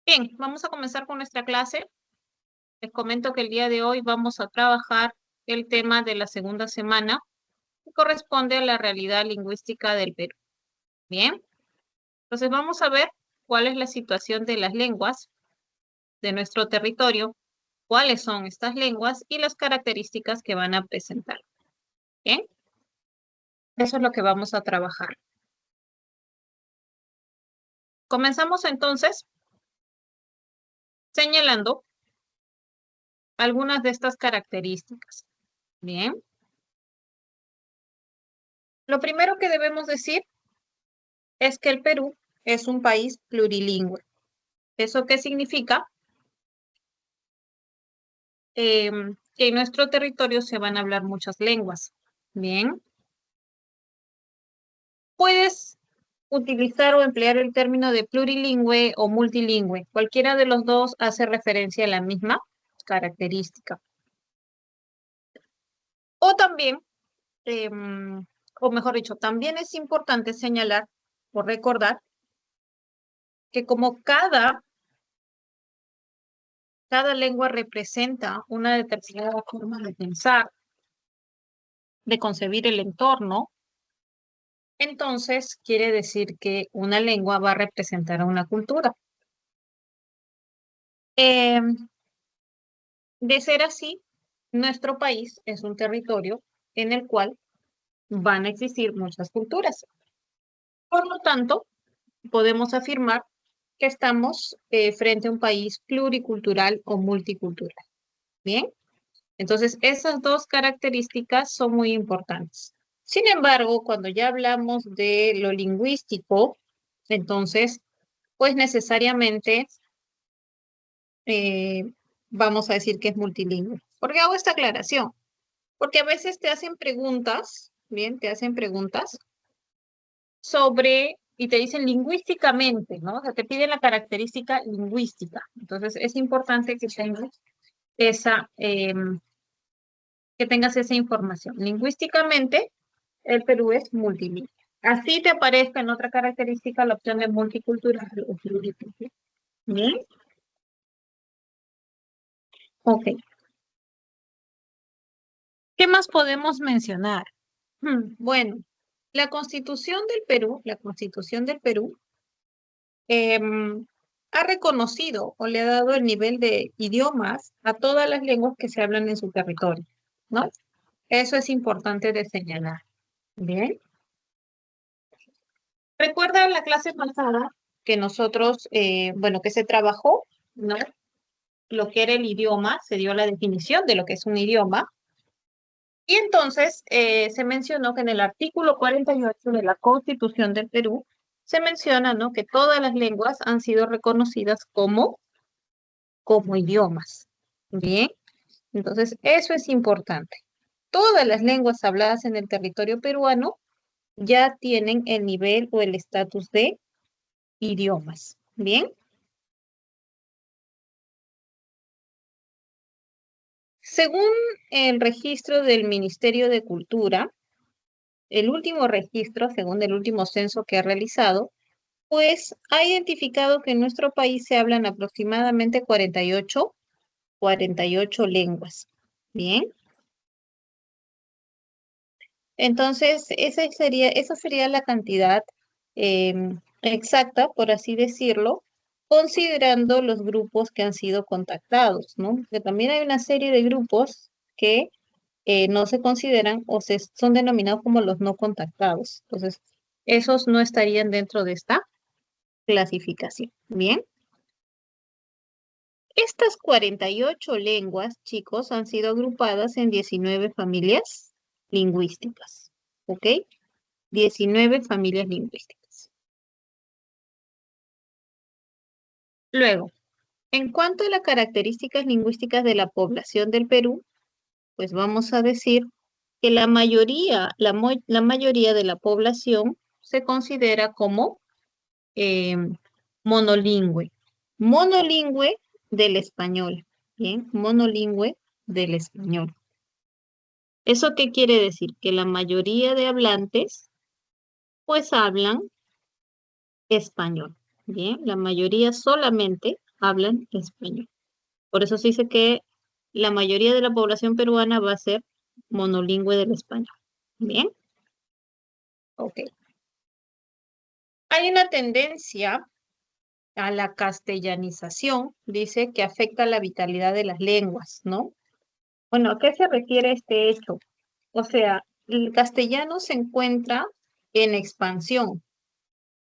Bien, vamos a comenzar con nuestra clase. Les comento que el día de hoy vamos a trabajar el tema de la segunda semana que corresponde a la realidad lingüística del Perú. Bien, entonces vamos a ver cuál es la situación de las lenguas de nuestro territorio, cuáles son estas lenguas y las características que van a presentar. Bien, eso es lo que vamos a trabajar. Comenzamos entonces señalando algunas de estas características. Bien, lo primero que debemos decir es que el Perú es un país plurilingüe. ¿Eso qué significa? Que en nuestro territorio se van a hablar muchas lenguas. Bien. Puedes utilizar o emplear el término de plurilingüe o multilingüe. Cualquiera de los dos hace referencia a la misma característica. O también, o mejor dicho, también es importante señalar o recordar que como cada lengua representa una determinada forma de pensar, de concebir el entorno, entonces quiere decir que una lengua va a representar a una cultura. De ser así, nuestro país es un territorio en el cual van a existir muchas culturas. Por lo tanto, podemos afirmar que estamos frente a un país pluricultural o multicultural. Bien, entonces esas dos características son muy importantes. Sin embargo, cuando ya hablamos de lo lingüístico, entonces, pues necesariamente eh, vamos a decir que es multilingüe. ¿Por qué hago esta aclaración? Porque a veces te hacen preguntas, bien, te hacen preguntas sobre, y te dicen lingüísticamente, ¿no? O sea, te piden la característica lingüística. Entonces, es importante esa, que tengas esa información. Lingüísticamente, el Perú es multilingüe. Así te aparezca en otra característica la opción de multicultural o pluricultural. Bien, ok. ¿Qué más podemos mencionar? Bueno, la Constitución del Perú, ha reconocido o le ha dado el nivel de idiomas a todas las lenguas que se hablan en su territorio, ¿no? Eso es importante de señalar. Bien. Recuerda la clase pasada que nosotros, bueno, que se trabajó, ¿no? Lo que era el idioma, se dio la definición de lo que es un idioma. Y entonces se mencionó que en el artículo 48 de la Constitución del Perú se menciona, ¿no? Que todas las lenguas han sido reconocidas como idiomas. Bien, entonces eso es importante. Todas las lenguas habladas en el territorio peruano ya tienen el nivel o el estatus de idiomas. Bien, según el registro del Ministerio de Cultura, el último registro, según el último censo que ha realizado, pues ha identificado que en nuestro país se hablan aproximadamente 48 lenguas. Bien, entonces esa sería la cantidad exacta, por así decirlo, considerando los grupos que han sido contactados, ¿no? Porque también hay una serie de grupos que no se consideran o son denominados como los no contactados. Entonces, esos no estarían dentro de esta clasificación. Bien. Estas 48 lenguas, chicos, han sido agrupadas en 19 familias lingüísticas. ¿Ok? 19 familias lingüísticas. Luego, en cuanto a las características lingüísticas de la población del Perú, pues vamos a decir que la mayoría de la población se considera como eh, monolingüe. Monolingüe del español. Bien, monolingüe del español. ¿Eso qué quiere decir? Que la mayoría de hablantes pues hablan español. Bien, la mayoría solamente hablan español. Por eso se dice que la mayoría de la población peruana va a ser monolingüe del español. Bien, ok. Hay una tendencia a la castellanización, dice que afecta la vitalidad de las lenguas, ¿no? Bueno, ¿a qué se refiere este hecho? O sea, el castellano se encuentra en expansión,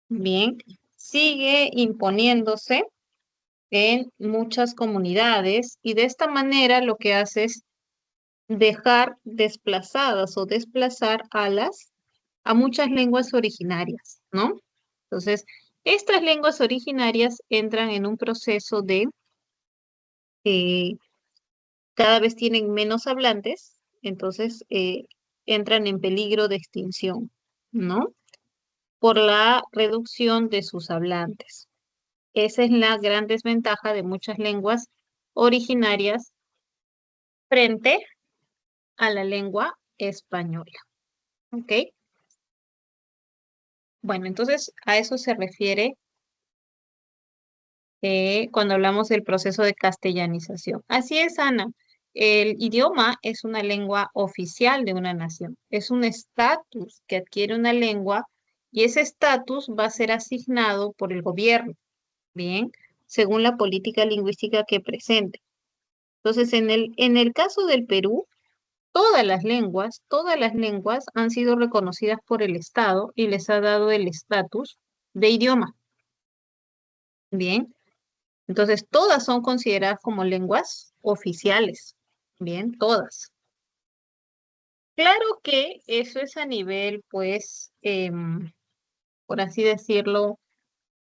bien, sigue imponiéndose en muchas comunidades y de esta manera lo que hace es dejar desplazadas o desplazar a muchas lenguas originarias, ¿no? Entonces, estas lenguas originarias entran en un proceso de eh, cada vez tienen menos hablantes, entonces entran en peligro de extinción, ¿no? Por la reducción de sus hablantes. Esa es la gran desventaja de muchas lenguas originarias frente a la lengua española, ¿ok? Bueno, entonces a eso se refiere cuando hablamos del proceso de castellanización. Así es, Ana. El idioma es una lengua oficial de una nación. Es un estatus que adquiere una lengua y ese estatus va a ser asignado por el gobierno, ¿bien? Según la política lingüística que presente. Entonces, en el caso del Perú, todas las lenguas han sido reconocidas por el Estado y les ha dado el estatus de idioma, ¿bien? Entonces, todas son consideradas como lenguas oficiales. Bien, todas. Claro que eso es a nivel, pues, por así decirlo,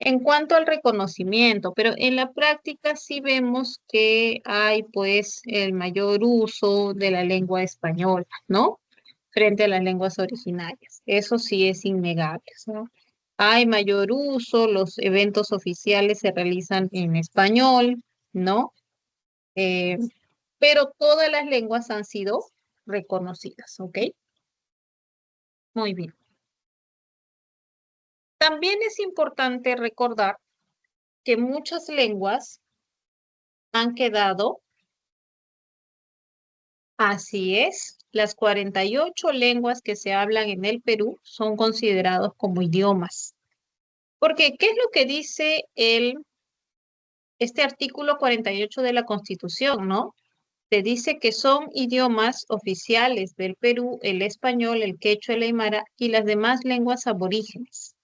en cuanto al reconocimiento, pero en la práctica sí vemos que hay, pues, el mayor uso de la lengua española, ¿no? Frente a las lenguas originarias. Eso sí es innegable, ¿no? Hay mayor uso, los eventos oficiales se realizan en español, ¿no? Eh, pero todas las lenguas han sido reconocidas, ¿ok? Muy bien. También es importante recordar que muchas lenguas han quedado, así es, las 48 lenguas que se hablan en el Perú son considerados como idiomas. Porque, ¿qué es lo que dice este artículo 48 de la Constitución, ¿no? Te dice que son idiomas oficiales del Perú el español, el quechua, el aymara y las demás lenguas aborígenes.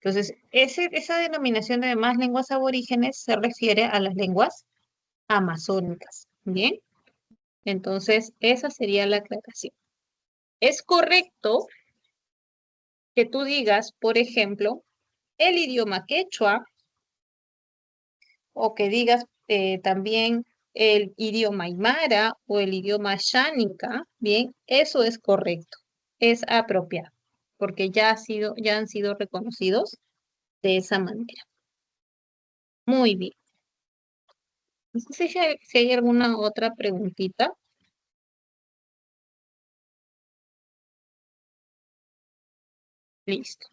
Entonces, esa denominación de demás lenguas aborígenes se refiere a las lenguas amazónicas. Bien, entonces esa sería la aclaración. Es correcto que tú digas, por ejemplo, el idioma quechua o que digas también el idioma aymara o el idioma xánica. Bien, eso es correcto, es apropiado, porque ya han sido reconocidos de esa manera. Muy bien. No sé si hay alguna otra preguntita. Listo.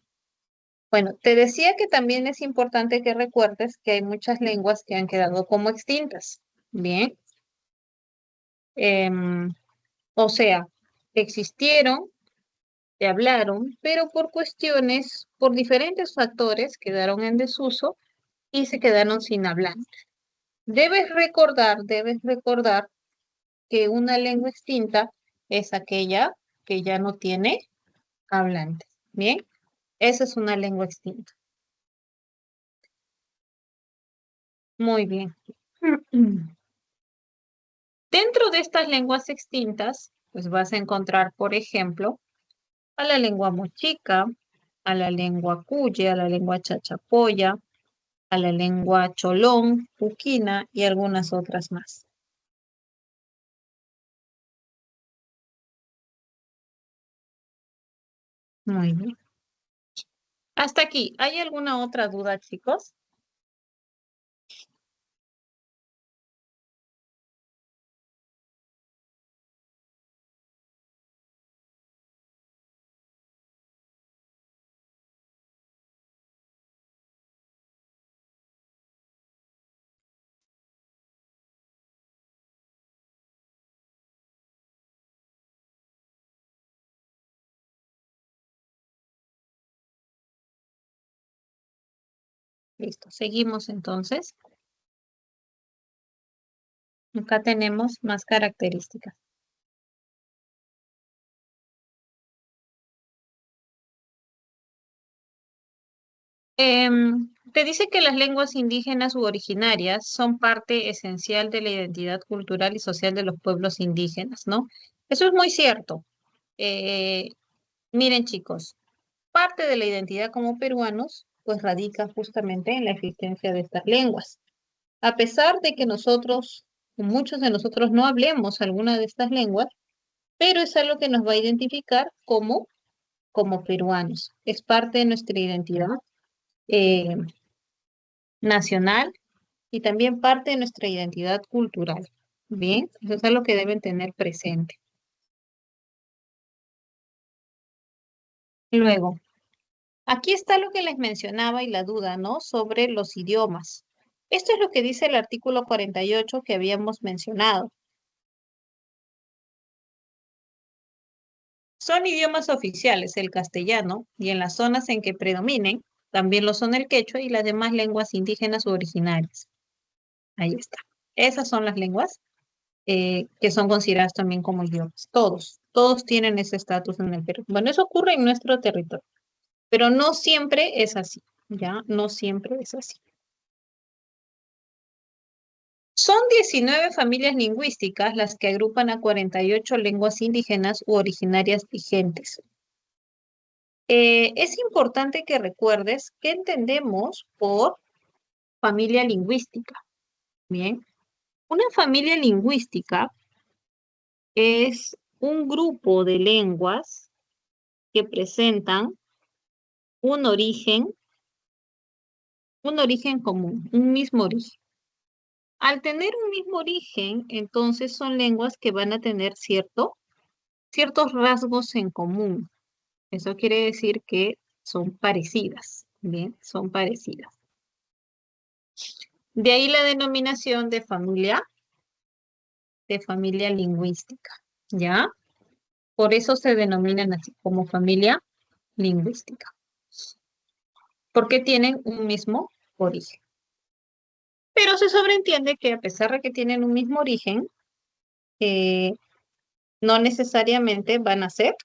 Bueno, te decía que también es importante que recuerdes que hay muchas lenguas que han quedado como extintas. Bien. Em, o sea, existieron, se hablaron, pero por diferentes factores, quedaron en desuso y se quedaron sin hablantes. Debes recordar que una lengua extinta es aquella que ya no tiene hablantes. Bien, esa es una lengua extinta. Muy bien. Dentro de estas lenguas extintas, pues vas a encontrar, por ejemplo, a la lengua mochica, a la lengua cuye, a la lengua chachapoya, a la lengua cholón, puquina y algunas otras más. Muy bien. Hasta aquí. ¿Hay alguna otra duda, chicos? Listo, seguimos entonces. Acá tenemos más características. Te dice que las lenguas indígenas u originarias son parte esencial de la identidad cultural y social de los pueblos indígenas, ¿no? Eso es muy cierto. Eh, Miren, chicos, parte de la identidad como peruanos, pues radica justamente en la existencia de estas lenguas. A pesar de que nosotros, muchos de nosotros no hablemos alguna de estas lenguas, pero es algo que nos va a identificar como peruanos. Es parte de nuestra identidad eh, nacional y también parte de nuestra identidad cultural. Bien, eso es algo que deben tener presente. Luego, aquí está lo que les mencionaba y la duda, ¿no? Sobre los idiomas. Esto es lo que dice el artículo 48 que habíamos mencionado. Son idiomas oficiales el castellano y en las zonas en que predominen, también lo son el quechua y las demás lenguas indígenas u originarias. Ahí está. Esas son las lenguas que son consideradas también como idiomas. Todos tienen ese estatus en el Perú. Bueno, eso ocurre en nuestro territorio, pero no siempre es así, ¿ya? No siempre es así. Son 19 familias lingüísticas las que agrupan a 48 lenguas indígenas u originarias vigentes. Es importante que recuerdes qué entendemos por familia lingüística. Bien, una familia lingüística es un grupo de lenguas que presentan un origen común, un mismo origen. Al tener un mismo origen, entonces son lenguas que van a tener ciertos rasgos en común. Eso quiere decir que son parecidas, bien, son parecidas. De ahí la denominación de familia lingüística, ¿ya? Por eso se denominan así como familia lingüística, porque tienen un mismo origen. Pero se sobreentiende que a pesar de que tienen un mismo origen, eh, no necesariamente van a ser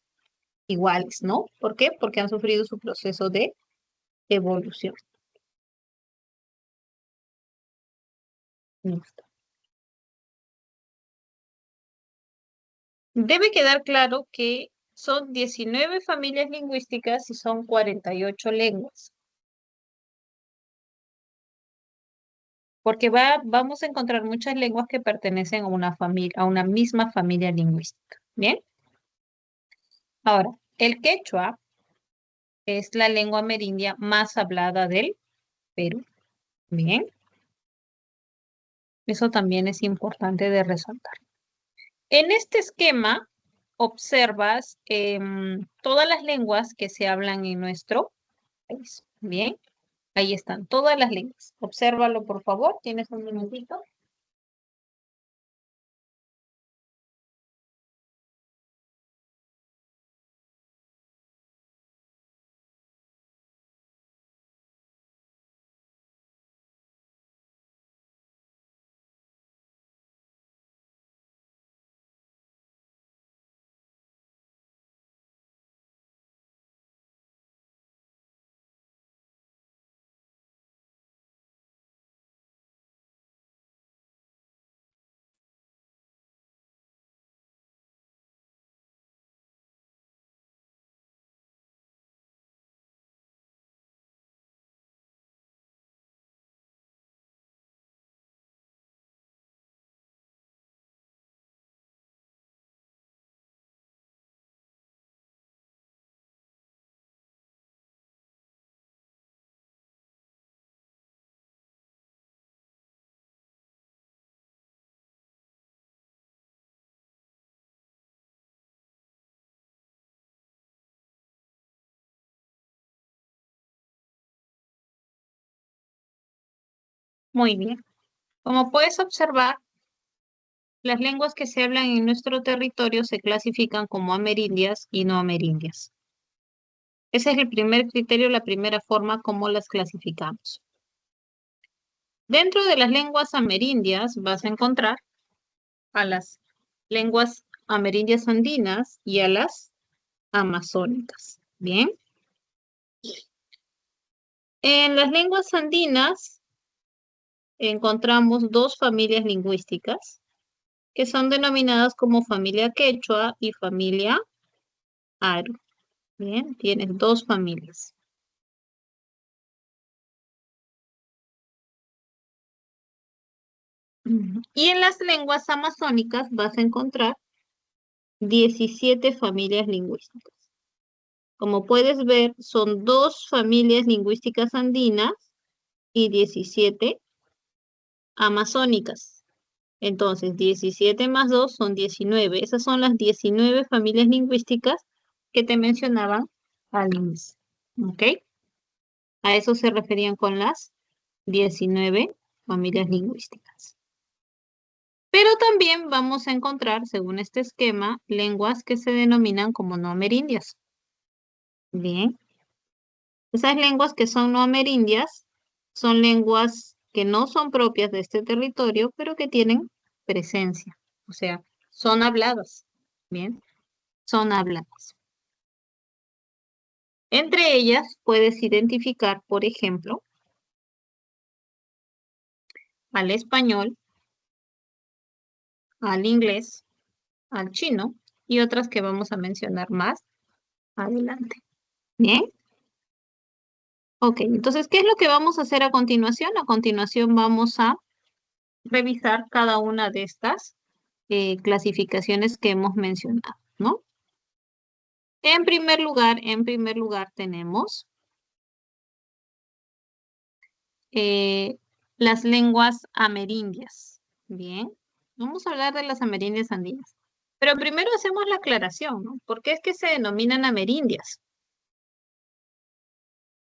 iguales, ¿no? ¿Por qué? Porque han sufrido su proceso de evolución. Listo. Debe quedar claro que son 19 familias lingüísticas y son 48 lenguas, porque vamos a encontrar muchas lenguas que pertenecen a una familia, a una misma familia lingüística. Bien, ahora, el quechua es la lengua amerindia más hablada del Perú. Bien, eso también es importante de resaltar. En este esquema observas todas las lenguas que se hablan en nuestro país. Bien, ahí están todas las lenguas. Obsérvalo, por favor. ¿Tienes un minutito? Muy bien. Como puedes observar, las lenguas que se hablan en nuestro territorio se clasifican como amerindias y no amerindias. Ese es el primer criterio, la primera forma como las clasificamos. Dentro de las lenguas amerindias vas a encontrar a las lenguas amerindias andinas y a las amazónicas. Bien. En las lenguas andinas encontramos dos familias lingüísticas que son denominadas como familia quechua y familia aru. Bien, tienes dos familias. Y en las lenguas amazónicas vas a encontrar 17 familias lingüísticas. Como puedes ver, son dos familias lingüísticas andinas y 17 amazónicas. Entonces, 17 más 2 son 19. Esas son las 19 familias lingüísticas que te mencionaban al inicio. ¿Ok? A eso se referían con las 19 familias lingüísticas. Pero también vamos a encontrar, según este esquema, lenguas que se denominan como no amerindias. Bien. Esas lenguas que son no amerindias son lenguas que no son propias de este territorio, pero que tienen presencia. O sea, son habladas. Bien, son habladas. Entre ellas puedes identificar, por ejemplo, al español, al inglés, al chino y otras que vamos a mencionar más adelante. Bien. Ok, entonces, ¿qué es lo que vamos a hacer a continuación? A continuación vamos a revisar cada una de estas clasificaciones que hemos mencionado, ¿no? En primer lugar tenemos eh, las lenguas amerindias. Bien, vamos a hablar de las amerindias andinas. Pero primero hacemos la aclaración, ¿no? ¿Por qué es que se denominan amerindias?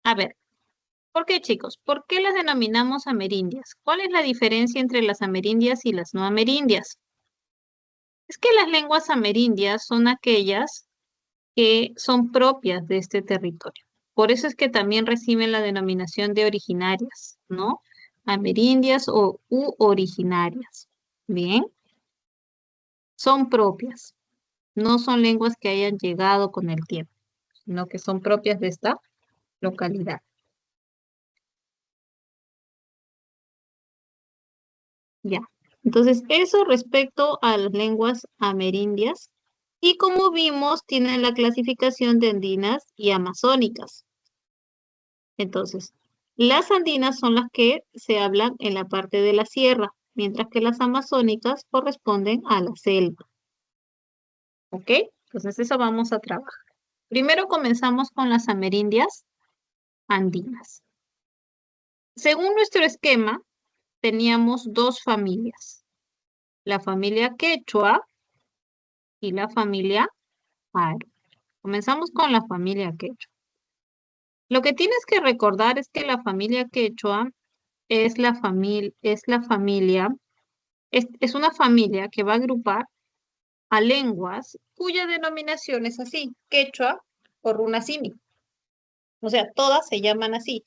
A ver, ¿por qué, chicos? ¿Por qué las denominamos amerindias? ¿Cuál es la diferencia entre las amerindias y las no amerindias? Es que las lenguas amerindias son aquellas que son propias de este territorio. Por eso es que también reciben la denominación de originarias, ¿no? Amerindias o u originarias. Bien, son propias, no son lenguas que hayan llegado con el tiempo, sino que son propias de esta localidad. Ya. Entonces, eso respecto a las lenguas amerindias. Y como vimos, tienen la clasificación de andinas y amazónicas. Entonces, las andinas son las que se hablan en la parte de la sierra, mientras que las amazónicas corresponden a la selva. ¿Ok? Entonces, eso vamos a trabajar. Primero comenzamos con las amerindias andinas. Según nuestro esquema, teníamos dos familias, la familia quechua y la familia aru. Comenzamos con la familia quechua. Lo que tienes que recordar es que la familia quechua es una familia que va a agrupar a lenguas cuya denominación es así, quechua o runasimi. O sea, todas se llaman así,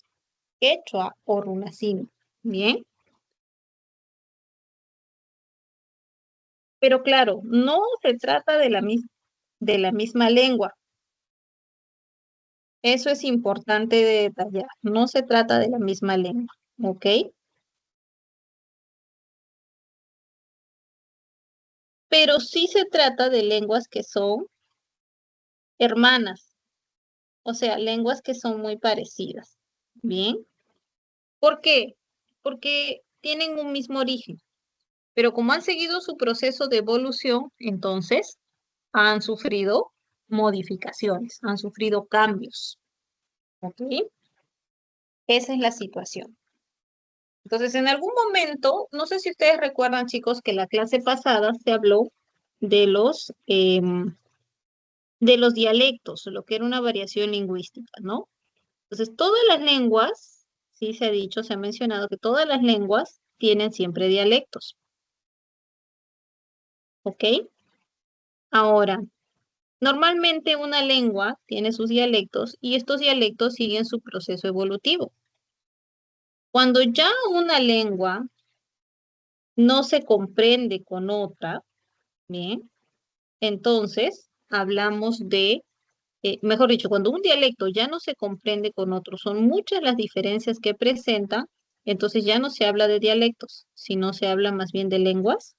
quechua o runasimi. Bien, pero claro, no se trata de la misma lengua. Eso es importante de detallar. No se trata de la misma lengua, ¿ok? Pero sí se trata de lenguas que son hermanas, o sea, lenguas que son muy parecidas. Bien, ¿por qué? Porque tienen un mismo origen, pero como han seguido su proceso de evolución, entonces han sufrido modificaciones, han sufrido cambios. ¿Ok? Esa es la situación. Entonces, en algún momento, no sé si ustedes recuerdan, chicos, que la clase pasada se habló de de los dialectos, lo que era una variación lingüística, ¿no? Entonces, todas las lenguas, sí se ha dicho, se ha mencionado que todas las lenguas tienen siempre dialectos, ¿ok? Ahora, normalmente una lengua tiene sus dialectos y estos dialectos siguen su proceso evolutivo. Cuando ya una lengua no se comprende con otra, ¿bien? Entonces hablamos de, mejor dicho, cuando un dialecto ya no se comprende con otro, son muchas las diferencias que presenta, entonces ya no se habla de dialectos, sino se habla más bien de lenguas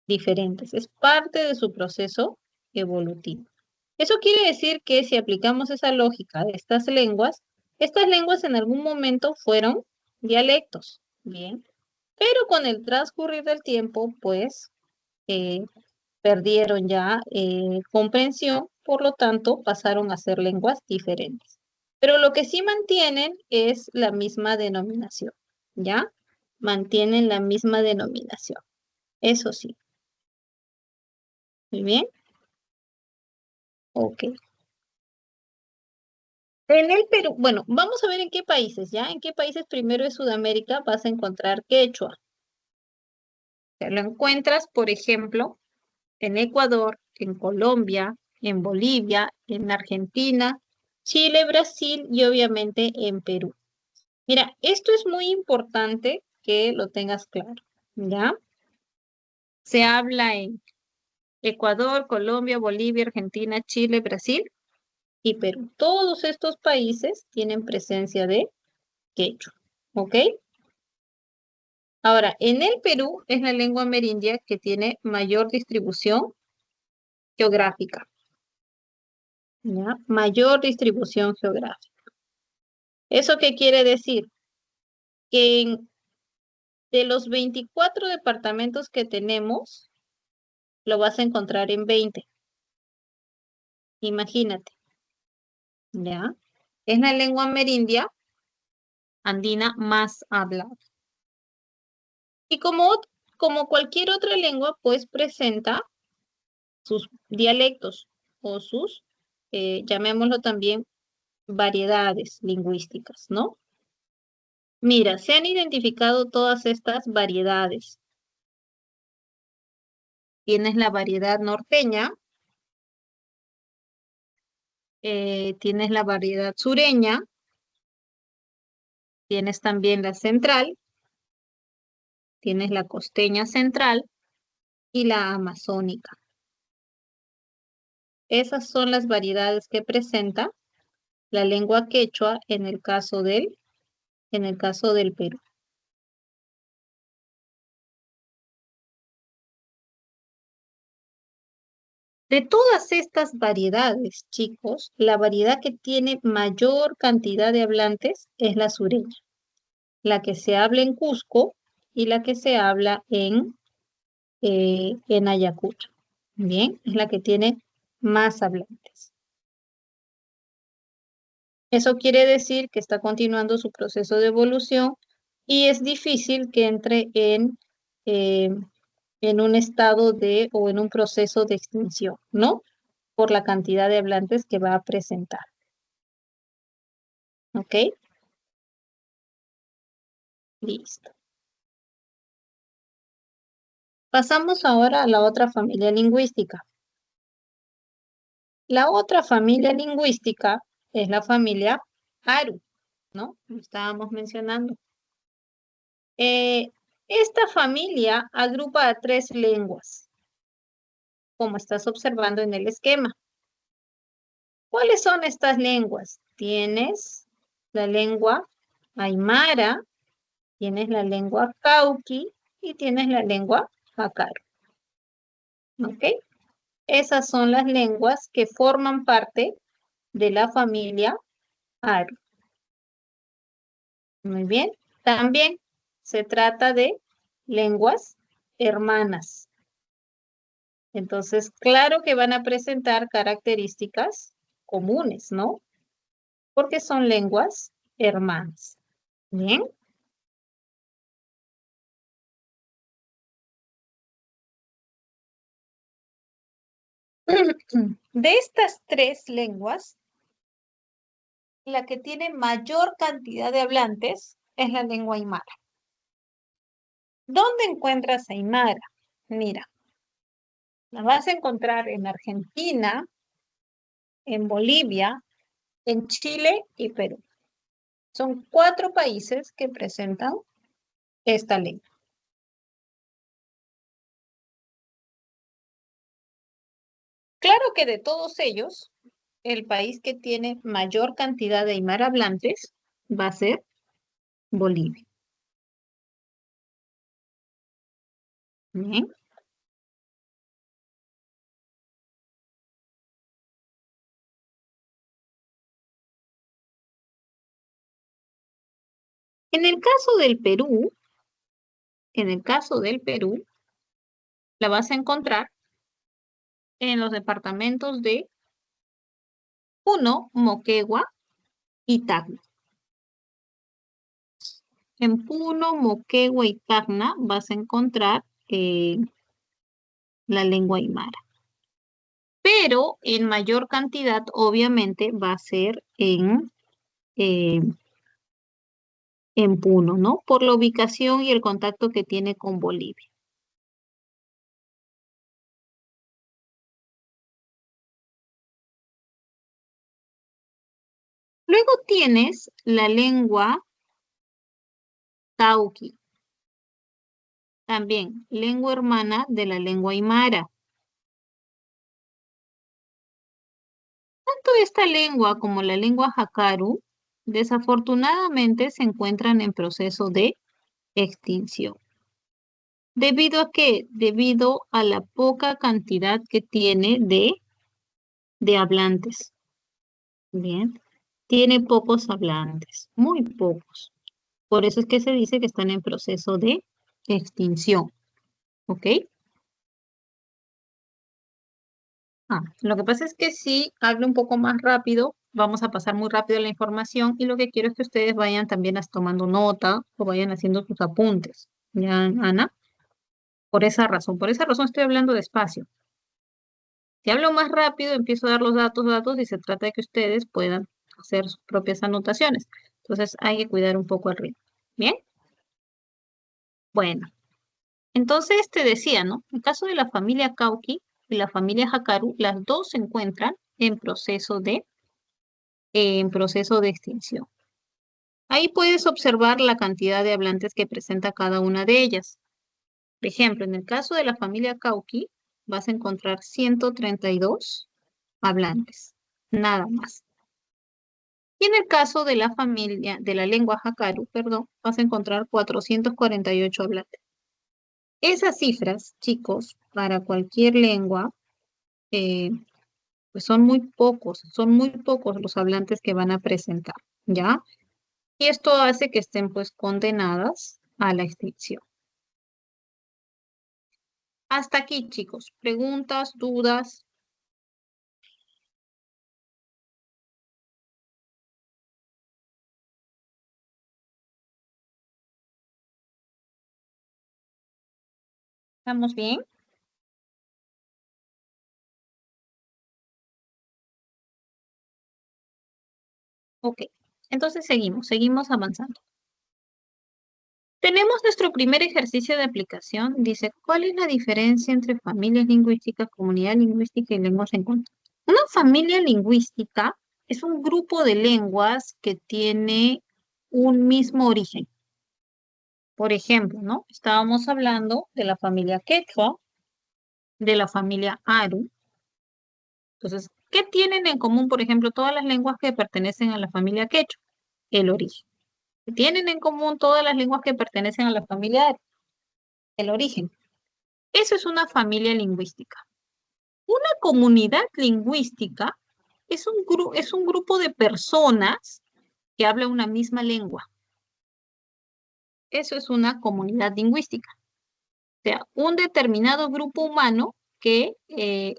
diferentes. Es parte de su proceso evolutivo. Eso quiere decir que si aplicamos esa lógica de estas lenguas en algún momento fueron dialectos, ¿bien? Pero con el transcurrir del tiempo, pues eh, perdieron ya comprensión, por lo tanto pasaron a ser lenguas diferentes. Pero lo que sí mantienen es la misma denominación, ¿ya? Mantienen la misma denominación, eso sí. Muy bien, ok. En el Perú, bueno, vamos a ver en qué países, ¿ya? En qué países primero de Sudamérica vas a encontrar quechua. Te lo encuentras, por ejemplo, en Ecuador, en Colombia, en Bolivia, en Argentina, Chile, Brasil y obviamente en Perú. Mira, esto es muy importante que lo tengas claro, ¿ya? Se habla en Ecuador, Colombia, Bolivia, Argentina, Chile, Brasil y Perú. Todos estos países tienen presencia de quechua, ¿ok? Ahora, en el Perú es la lengua amerindia que tiene mayor distribución geográfica, ¿ya? Mayor distribución geográfica. ¿Eso qué quiere decir? Que de los 24 departamentos que tenemos, lo vas a encontrar en 20. Imagínate, ¿ya? Es la lengua amerindia andina más hablada. Y como cualquier otra lengua, pues presenta sus dialectos o sus, llamémoslo también, variedades lingüísticas, ¿no? Mira, se han identificado todas estas variedades. Tienes la variedad norteña, tienes la variedad sureña, tienes también la central, tienes la costeña central y la amazónica. Esas son las variedades que presenta la lengua quechua en el caso del Perú. De todas estas variedades, chicos, la variedad que tiene mayor cantidad de hablantes es la sureña, la que se habla en Cusco y la que se habla en Ayacucho. Bien, es la que tiene más hablantes. Eso quiere decir que está continuando su proceso de evolución y es difícil que entre eh, en un estado de o en un proceso de extinción, ¿no? Por la cantidad de hablantes que va a presentar. ¿Ok? Listo. Pasamos ahora a la otra familia lingüística. La otra familia lingüística es la familia Aru, ¿no? Lo estábamos mencionando. Esta familia agrupa a tres lenguas, como estás observando en el esquema. ¿Cuáles son estas lenguas? Tienes la lengua aymara, tienes la lengua cauqui y tienes la lengua jácaro. ¿Ok? Esas son las lenguas que forman parte de la familia Aru. Muy bien. También se trata de lenguas hermanas. Entonces, claro que van a presentar características comunes, ¿no? Porque son lenguas hermanas. Bien. De estas tres lenguas, la que tiene mayor cantidad de hablantes es la lengua aymara. ¿Dónde encuentras aymara? Mira, la vas a encontrar en Argentina, en Bolivia, en Chile y Perú. Son 4 países que presentan esta ley. Claro que de todos ellos, el país que tiene mayor cantidad de aymara hablantes va a ser Bolivia. Bien. En el caso del Perú, en el caso del Perú, la vas a encontrar en los departamentos de Puno, Moquegua y Tacna. En Puno, Moquegua y Tacna vas a encontrar la lengua aymara. Pero en mayor cantidad, obviamente, va a ser eh, en Puno, ¿no? Por la ubicación y el contacto que tiene con Bolivia. Luego tienes la lengua Tauqui, también lengua hermana de la lengua aymara. Tanto esta lengua como la lengua Jakaru, desafortunadamente se encuentran en proceso de extinción. ¿Debido a qué? Debido a la poca cantidad que tiene de hablantes. Bien, tiene pocos hablantes, muy pocos. Por eso es que se dice que están en proceso de extinción. ¿Ok? Lo que pasa es que si hablo un poco más rápido, vamos a pasar muy rápido la información y lo que quiero es que ustedes vayan también tomando nota o vayan haciendo sus apuntes. ¿Ya, Ana? Por esa razón estoy hablando despacio. Si hablo más rápido, empiezo a dar los datos y se trata de que ustedes puedan hacer sus propias anotaciones. Entonces hay que cuidar un poco el ritmo. ¿Bien? Bueno, entonces te decía, ¿no? En el caso de la familia Kauki y la familia Hakaru, las dos se encuentran en proceso de extinción. Ahí puedes observar la cantidad de hablantes que presenta cada una de ellas. Por ejemplo, en el caso de la familia Kauki, vas a encontrar 132 hablantes, nada más. Y en el caso de la familia, de la lengua Hakaru, perdón, vas a encontrar 448 hablantes. Esas cifras, chicos, para cualquier lengua, eh, pues son muy pocos los hablantes que van a presentar, ¿ya? Y esto hace que estén pues condenadas a la extinción. Hasta aquí, chicos. Preguntas, dudas. ¿Estamos bien? Ok. Entonces seguimos avanzando. Tenemos nuestro primer ejercicio de aplicación. Dice, ¿cuál es la diferencia entre familias lingüísticas, comunidad lingüística y lenguas en contacto? Una familia lingüística es un grupo de lenguas que tiene un mismo origen. Por ejemplo, ¿no? Estábamos hablando de la familia quechua, de la familia aru. Entonces, ¿qué tienen en común, por ejemplo, todas las lenguas que pertenecen a la familia quechua? El origen. ¿Qué tienen en común todas las lenguas que pertenecen a la familia aru? El origen. Eso es una familia lingüística. Una comunidad lingüística es un grupo de personas que hablan una misma lengua. Eso es una comunidad lingüística. O sea, un determinado grupo humano que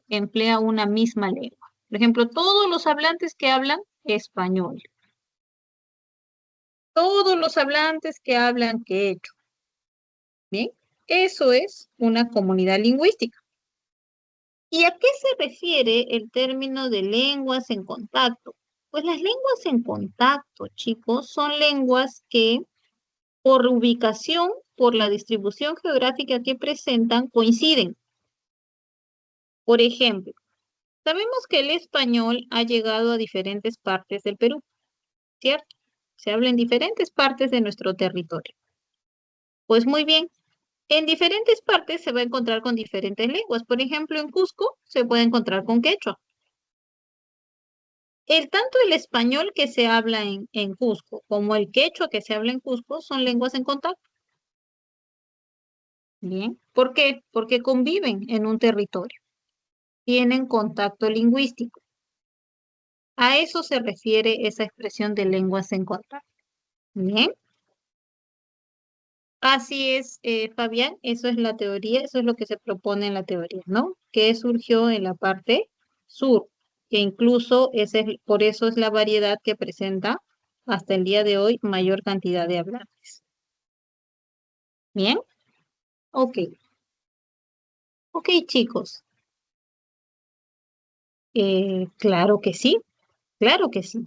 emplea una misma lengua. Por ejemplo, todos los hablantes que hablan español. Todos los hablantes que hablan quechua. Bien, eso es una comunidad lingüística. ¿Y a qué se refiere el término de lenguas en contacto? Pues las lenguas en contacto, chicos, son lenguas que por ubicación, por la distribución geográfica que presentan, coinciden. Por ejemplo, sabemos que el español ha llegado a diferentes partes del Perú, ¿cierto? Se habla en diferentes partes de nuestro territorio. Pues muy bien, en diferentes partes se va a encontrar con diferentes lenguas. Por ejemplo, en Cusco se puede encontrar con quechua. Tanto el español que se habla en Cusco como el quechua que se habla en Cusco son lenguas en contacto. Bien, ¿por qué? Porque conviven en un territorio, tienen contacto lingüístico. A eso se refiere esa expresión de lenguas en contacto. Bien, así es, Fabián, eso es la teoría, eso es lo que se propone en la teoría, ¿no? Que surgió en la parte sur, que incluso por eso es la variedad que presenta hasta el día de hoy mayor cantidad de hablantes. Bien, ok, ok, chicos, claro que sí, claro que sí.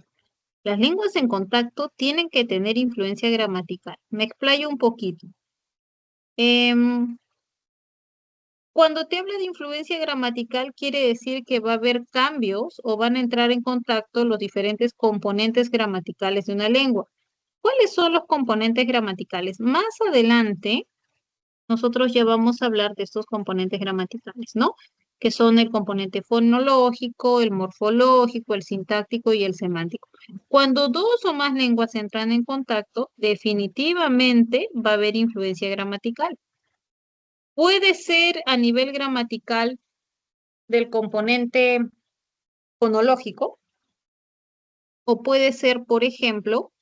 Las lenguas en contacto tienen que tener influencia gramatical. Me explayo un poquito. Em, Cuando te habla de influencia gramatical, quiere decir que va a haber cambios o van a entrar en contacto los diferentes componentes gramaticales de una lengua. ¿Cuáles son los componentes gramaticales? Más adelante, nosotros ya vamos a hablar de estos componentes gramaticales, ¿no? Que son el componente fonológico, el morfológico, el sintáctico y el semántico. Cuando dos o más lenguas entran en contacto, definitivamente va a haber influencia gramatical. Puede ser a nivel gramatical del componente fonológico o puede ser, por ejemplo,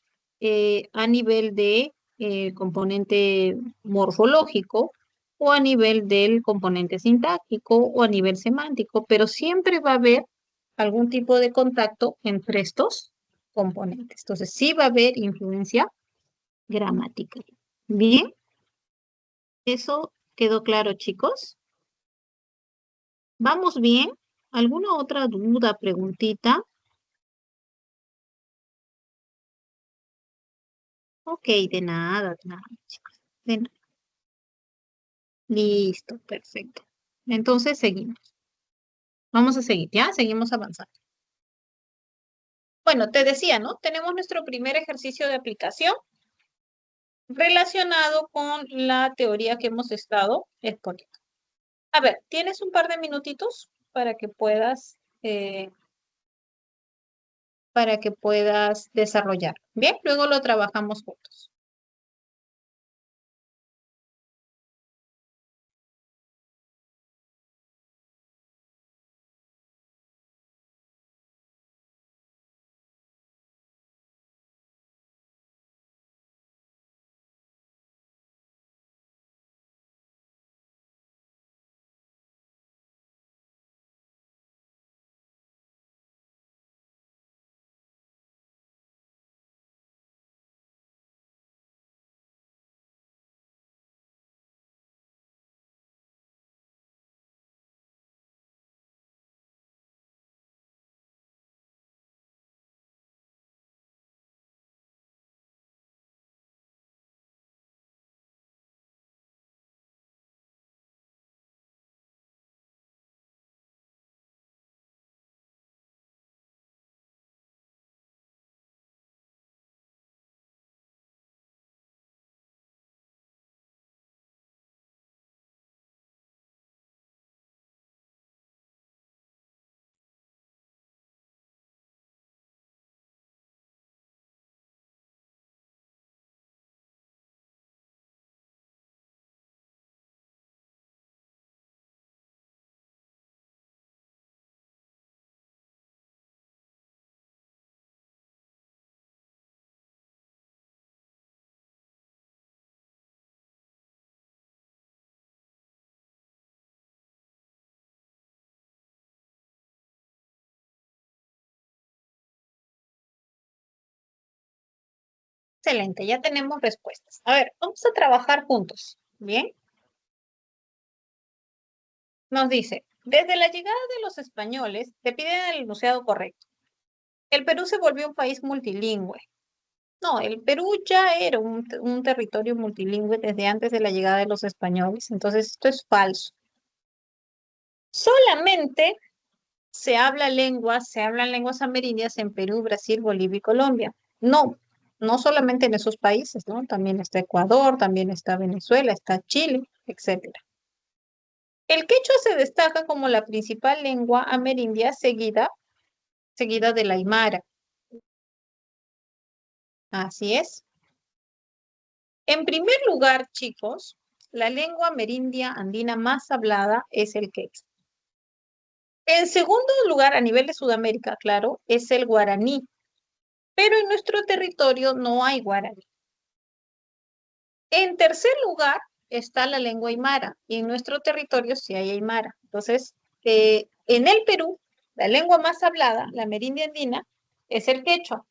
a nivel de componente morfológico o a nivel del componente sintáctico o a nivel semántico, pero siempre va a haber algún tipo de contacto entre estos componentes. Entonces, sí va a haber influencia gramática. Bien, eso quedó claro, chicos. ¿Vamos bien? ¿Alguna otra duda, preguntita? Ok, de nada, chicos. De nada. Listo, perfecto. Entonces seguimos. Vamos a seguir, ¿ya? Seguimos avanzando. Bueno, te decía, ¿no? Tenemos nuestro primer ejercicio de aplicación relacionado con la teoría que hemos estado exponiendo. A ver, ¿tienes un par de minutitos para que puedas desarrollar? Bien, luego lo trabajamos juntos. Excelente, ya tenemos respuestas. A ver, vamos a trabajar juntos. Bien, nos dice, desde la llegada de los españoles, te piden el enunciado correcto. El Perú se volvió un país multilingüe. No, el Perú ya era un territorio multilingüe desde antes de la llegada de los españoles, entonces esto es falso. Solamente se hablan lenguas amerindias en Perú, Brasil, Bolivia y Colombia. No, No solamente en esos países, ¿no? También está Ecuador, también está Venezuela, está Chile, etcétera. El quechua se destaca como la principal lengua amerindia seguida de la aymara. Así es. En primer lugar, chicos, la lengua amerindia andina más hablada es el quechua. En segundo lugar, a nivel de Sudamérica, claro, es el guaraní, pero en nuestro territorio no hay guaraní. En tercer lugar está la lengua aymara, y en nuestro territorio sí hay aymara. Entonces, en el Perú, la lengua más hablada, la amerindia andina, es el quechua.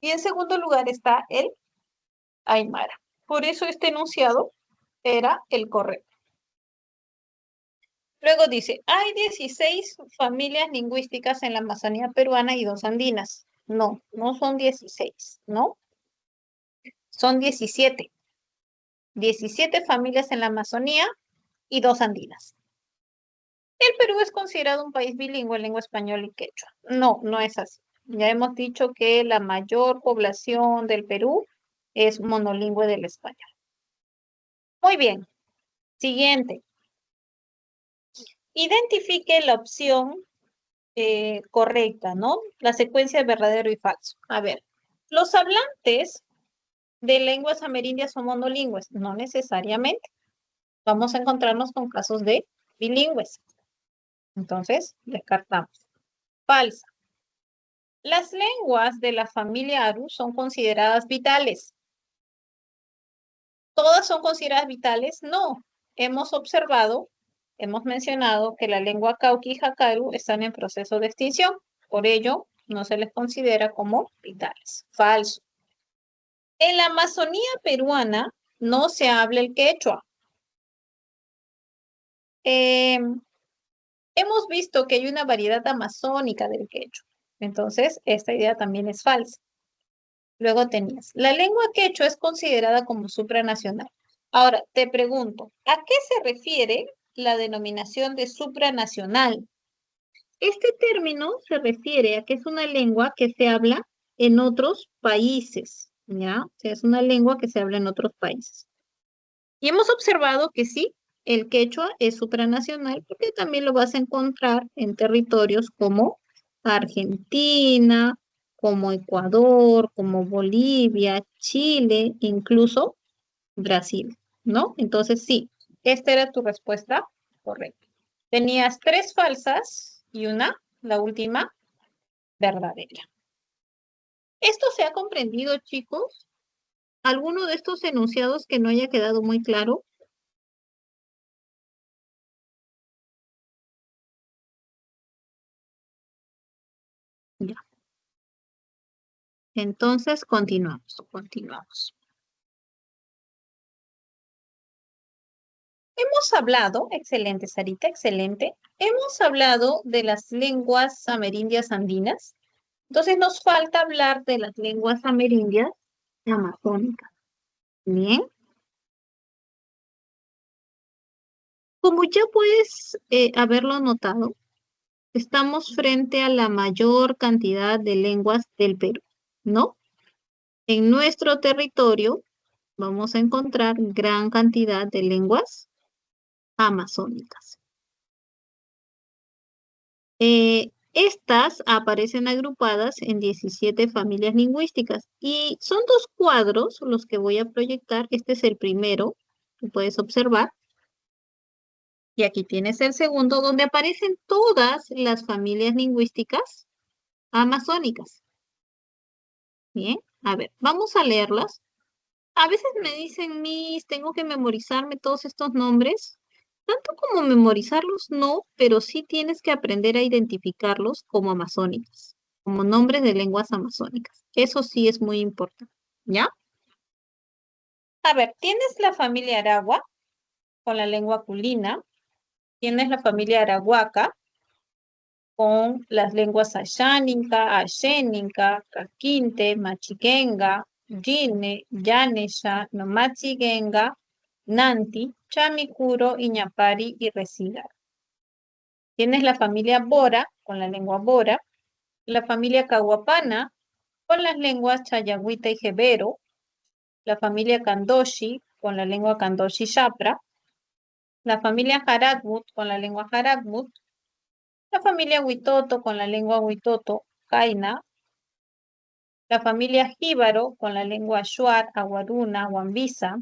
Y en segundo lugar está el aymara. Por eso este enunciado era el correcto. Luego dice, hay 16 familias lingüísticas en la Amazonía peruana y 2 andinas. No, no son 16, ¿no? Son 17. 17 familias en la Amazonía y 2 andinas. El Perú es considerado un país bilingüe en lengua española y quechua. No, no es así. Ya hemos dicho que la mayor población del Perú es monolingüe del español. Muy bien. Siguiente. Identifique la opción correcta, ¿no? La secuencia de verdadero y falso. A ver, los hablantes de lenguas amerindias son monolingües, no necesariamente. Vamos a encontrarnos con casos de bilingües. Entonces, descartamos. Falsa. Las lenguas de la familia Aru son consideradas vitales. ¿Todas son consideradas vitales? No. Hemos observado, hemos mencionado que la lengua Cauqui y Jacaru están en proceso de extinción. Por ello, no se les considera como vitales. Falso. En la Amazonía peruana no se habla el quechua. Hemos visto que hay una variedad amazónica del quechua. Entonces, esta idea también es falsa. Luego tenías, la lengua quechua es considerada como supranacional. Ahora, te pregunto, ¿a qué se refiere la denominación de supranacional? Este término se refiere a que es una lengua que se habla en otros países, ¿ya? O sea, es una lengua que se habla en otros países. Y hemos observado que sí, el quechua es supranacional porque también lo vas a encontrar en territorios como Argentina, como Ecuador, como Bolivia, Chile, incluso Brasil, ¿no? Entonces sí, esta era tu respuesta correcta. Tenías 3 falsas y una, la última, verdadera. ¿Esto se ha comprendido, chicos? ¿Alguno de estos enunciados que no haya quedado muy claro? Ya. Entonces, continuamos. Hemos hablado, excelente, Sarita, excelente. Hemos hablado de las lenguas amerindias andinas. Entonces, nos falta hablar de las lenguas amerindias amazónicas. Bien. Como ya puedes haberlo notado, estamos frente a la mayor cantidad de lenguas del Perú, ¿no? En nuestro territorio vamos a encontrar gran cantidad de lenguas amazónicas. Estas aparecen agrupadas en 17 familias lingüísticas y son 2 cuadros los que voy a proyectar. Este es el primero que puedes observar y aquí tienes el segundo donde aparecen todas las familias lingüísticas amazónicas. Bien, a ver, vamos a leerlas. A veces me dicen, Miss, tengo que memorizarme todos estos nombres. Tanto como memorizarlos, no, pero sí tienes que aprender a identificarlos como amazónicas, como nombres de lenguas amazónicas. Eso sí es muy importante, ¿ya? A ver, tienes la familia Aragua con la lengua culina, tienes la familia Arahuaca con las lenguas Asháninca, Ashéninca, Caquinte, Machiquenga, Yine, Yanesha, Nomachigenga, Nanti, Chamicuro, Iñapari y Resiga. Tienes la familia Bora, con la lengua Bora, la familia Caguapana, con las lenguas Chayagüita y Jebero, la familia Kandoshi con la lengua Kandoshi Shapra, la familia Harakmut con la lengua Harakmut, la familia Huitoto con la lengua Huitoto, Kaina, la familia Jíbaro con la lengua Shuar, Aguaruna, Wambisa,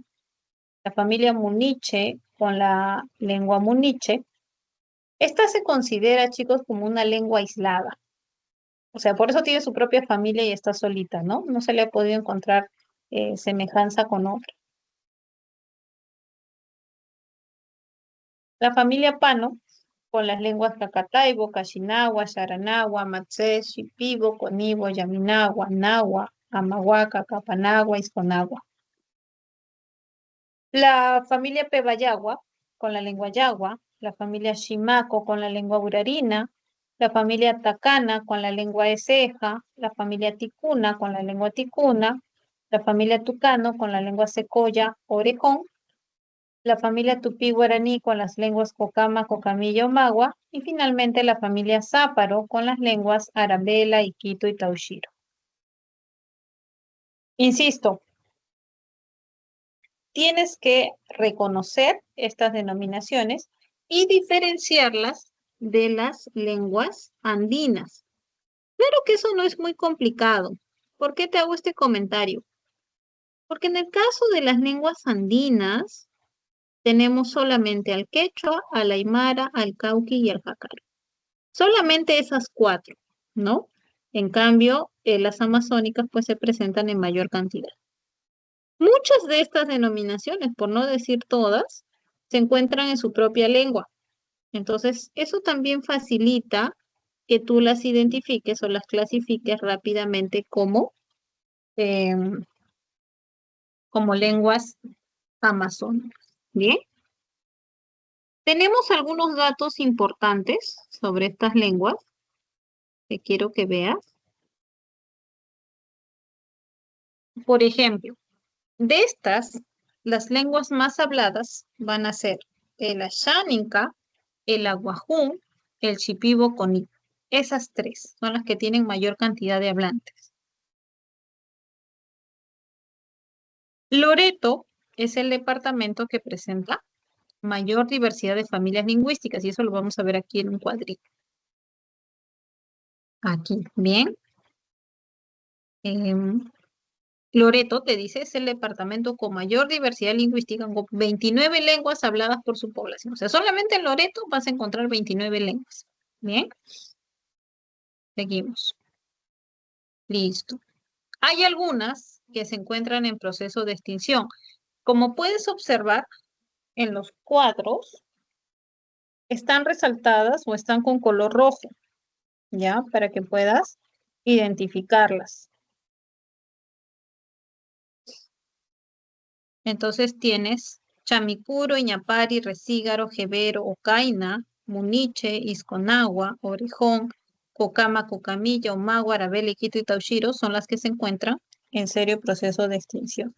la familia Muniche con la lengua Muniche. Esta se considera, chicos, como una lengua aislada. O sea, por eso tiene su propia familia y está solita, ¿no? No se le ha podido encontrar semejanza con otra. La familia Pano, con las lenguas Cacataibo, Cachinagua, Sharanagua, Matse, Shipibo, Conibo, Yaminagua, Nahua, Amahuaca, Capanagua, Isconagua. La familia Pebayagua, con la lengua Yagua, la familia Shimaco, con la lengua Urarina, la familia Tacana, con la lengua Eceja, la familia Ticuna, con la lengua Ticuna, la familia Tucano, con la lengua Secoya, Orejón, la familia Tupí-Guaraní, con las lenguas Cocama, Cocamilla, Omagua, y finalmente la familia Záparo, con las lenguas Arabela, Iquito y Taushiro. Insisto, tienes que reconocer estas denominaciones y diferenciarlas de las lenguas andinas. Claro que eso no es muy complicado. ¿Por qué te hago este comentario? Porque en el caso de las lenguas andinas, tenemos solamente al quechua, al aymara, al cauqui y al jácaro. Solamente esas cuatro, ¿no? En cambio, las amazónicas pues se presentan en mayor cantidad. Muchas de estas denominaciones, por no decir todas, se encuentran en su propia lengua. Entonces, eso también facilita que tú las identifiques o las clasifiques rápidamente em, como lenguas amazónicas. Bien, tenemos algunos datos importantes sobre estas lenguas que quiero que veas. Por ejemplo, de estas, las lenguas más habladas van a ser el Asháninca, el Aguajún, el Shipibo-Coní. Esas tres son las que tienen mayor cantidad de hablantes. Loreto es el departamento que presenta mayor diversidad de familias lingüísticas y eso lo vamos a ver aquí en un cuadrito. Aquí, bien. Em, Loreto, te dice, es el departamento con mayor diversidad lingüística, con 29 lenguas habladas por su población. O sea, solamente en Loreto vas a encontrar 29 lenguas. Bien, seguimos. Listo. Hay algunas que se encuentran en proceso de extinción. Como puedes observar en los cuadros, están resaltadas o están con color rojo, ¿ya? Para que puedas identificarlas. Entonces tienes Chamicuro, Iñapari, Recígaro, Jebero, Ocaina, Muniche, Isconagua, Orejón, Cocama, Cocamilla, Omagua, Arabela, Iquito y Taushiro son las que se encuentran en serio proceso de extinción.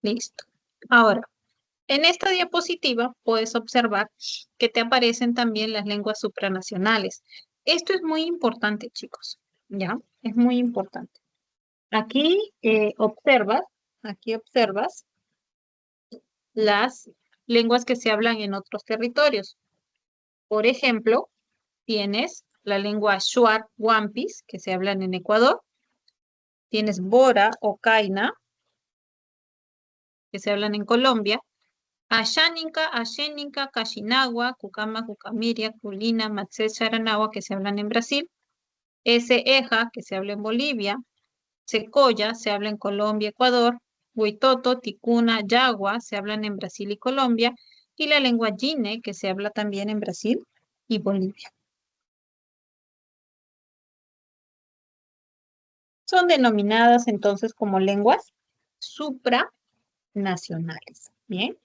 Listo. Ahora, en esta diapositiva puedes observar que te aparecen también las lenguas supranacionales. Esto es muy importante, chicos, ¿ya? Es muy importante. Aquí observas las lenguas que se hablan en otros territorios. Por ejemplo, tienes la lengua Shuar Wampis, que se hablan en Ecuador. Tienes Bora o Kaina, que se hablan en Colombia. Asháninca, Ashéninca, Cachinagua, Cucama, Cucamiria, Culina, Matse, Charanagua, que se hablan en Brasil. Eja, que se habla en Bolivia. Secoya, se habla en Colombia, Ecuador. Huitoto, Ticuna, Yagua, se hablan en Brasil y Colombia. Y la lengua Yine, que se habla también en Brasil y Bolivia. Son denominadas entonces como lenguas supranacionales. Bien.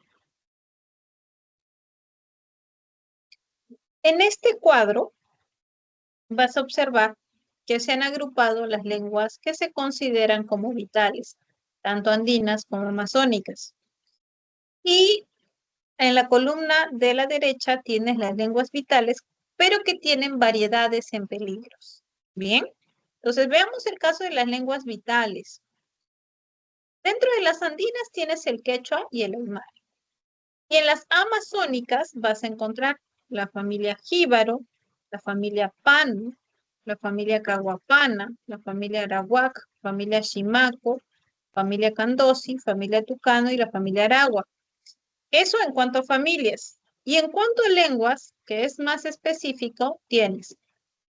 En este cuadro vas a observar que se han agrupado las lenguas que se consideran como vitales, tanto andinas como amazónicas. Y En la columna de la derecha tienes las lenguas vitales, pero que tienen variedades en peligros. Bien, entonces veamos el caso de las lenguas vitales. Dentro de las andinas tienes el quechua y el aymara. Y en las amazónicas vas a encontrar la familia jíbaro, la familia panu, la familia caguapana, la familia arawak, familia shimaco, familia candosi, familia tucano y la familia aragua. Eso en cuanto a familias. Y en cuanto a lenguas, que es más específico, tienes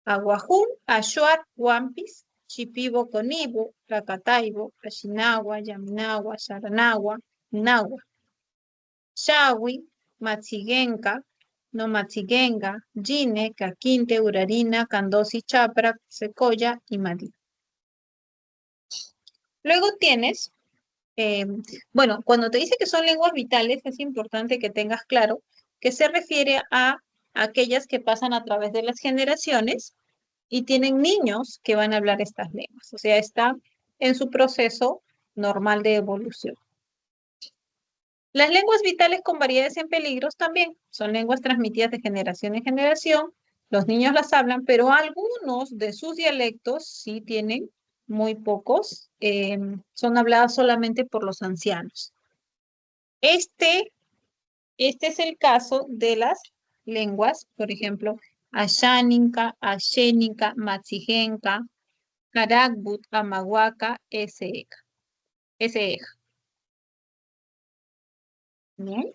Aguajún, Ashuar, Wampis, Shipibo, Conibo, Lacataibo, Ashinagua, Yaminagua, Sharanagua, Nagua, Shawi, Matsigenca, no Matsigenga, Yine, Caquinte, Urarina, Candosi, Chapra, Secoya y Madí. Luego tienes, bueno, cuando te dice que son lenguas vitales, es importante que tengas claro que se refiere a aquellas que pasan a través de las generaciones y tienen niños que van a hablar estas lenguas. O sea, está en su proceso normal de evolución. Las lenguas vitales con variedades en peligros también son lenguas transmitidas de generación en generación. Los niños las hablan, pero algunos de sus dialectos sí tienen muy pocos, son habladas solamente por los ancianos. Este es el caso de las lenguas, por ejemplo, Asháninca, Ashénica, Matsigenca, Caragbut, Amahuaca, Eseja. Bien.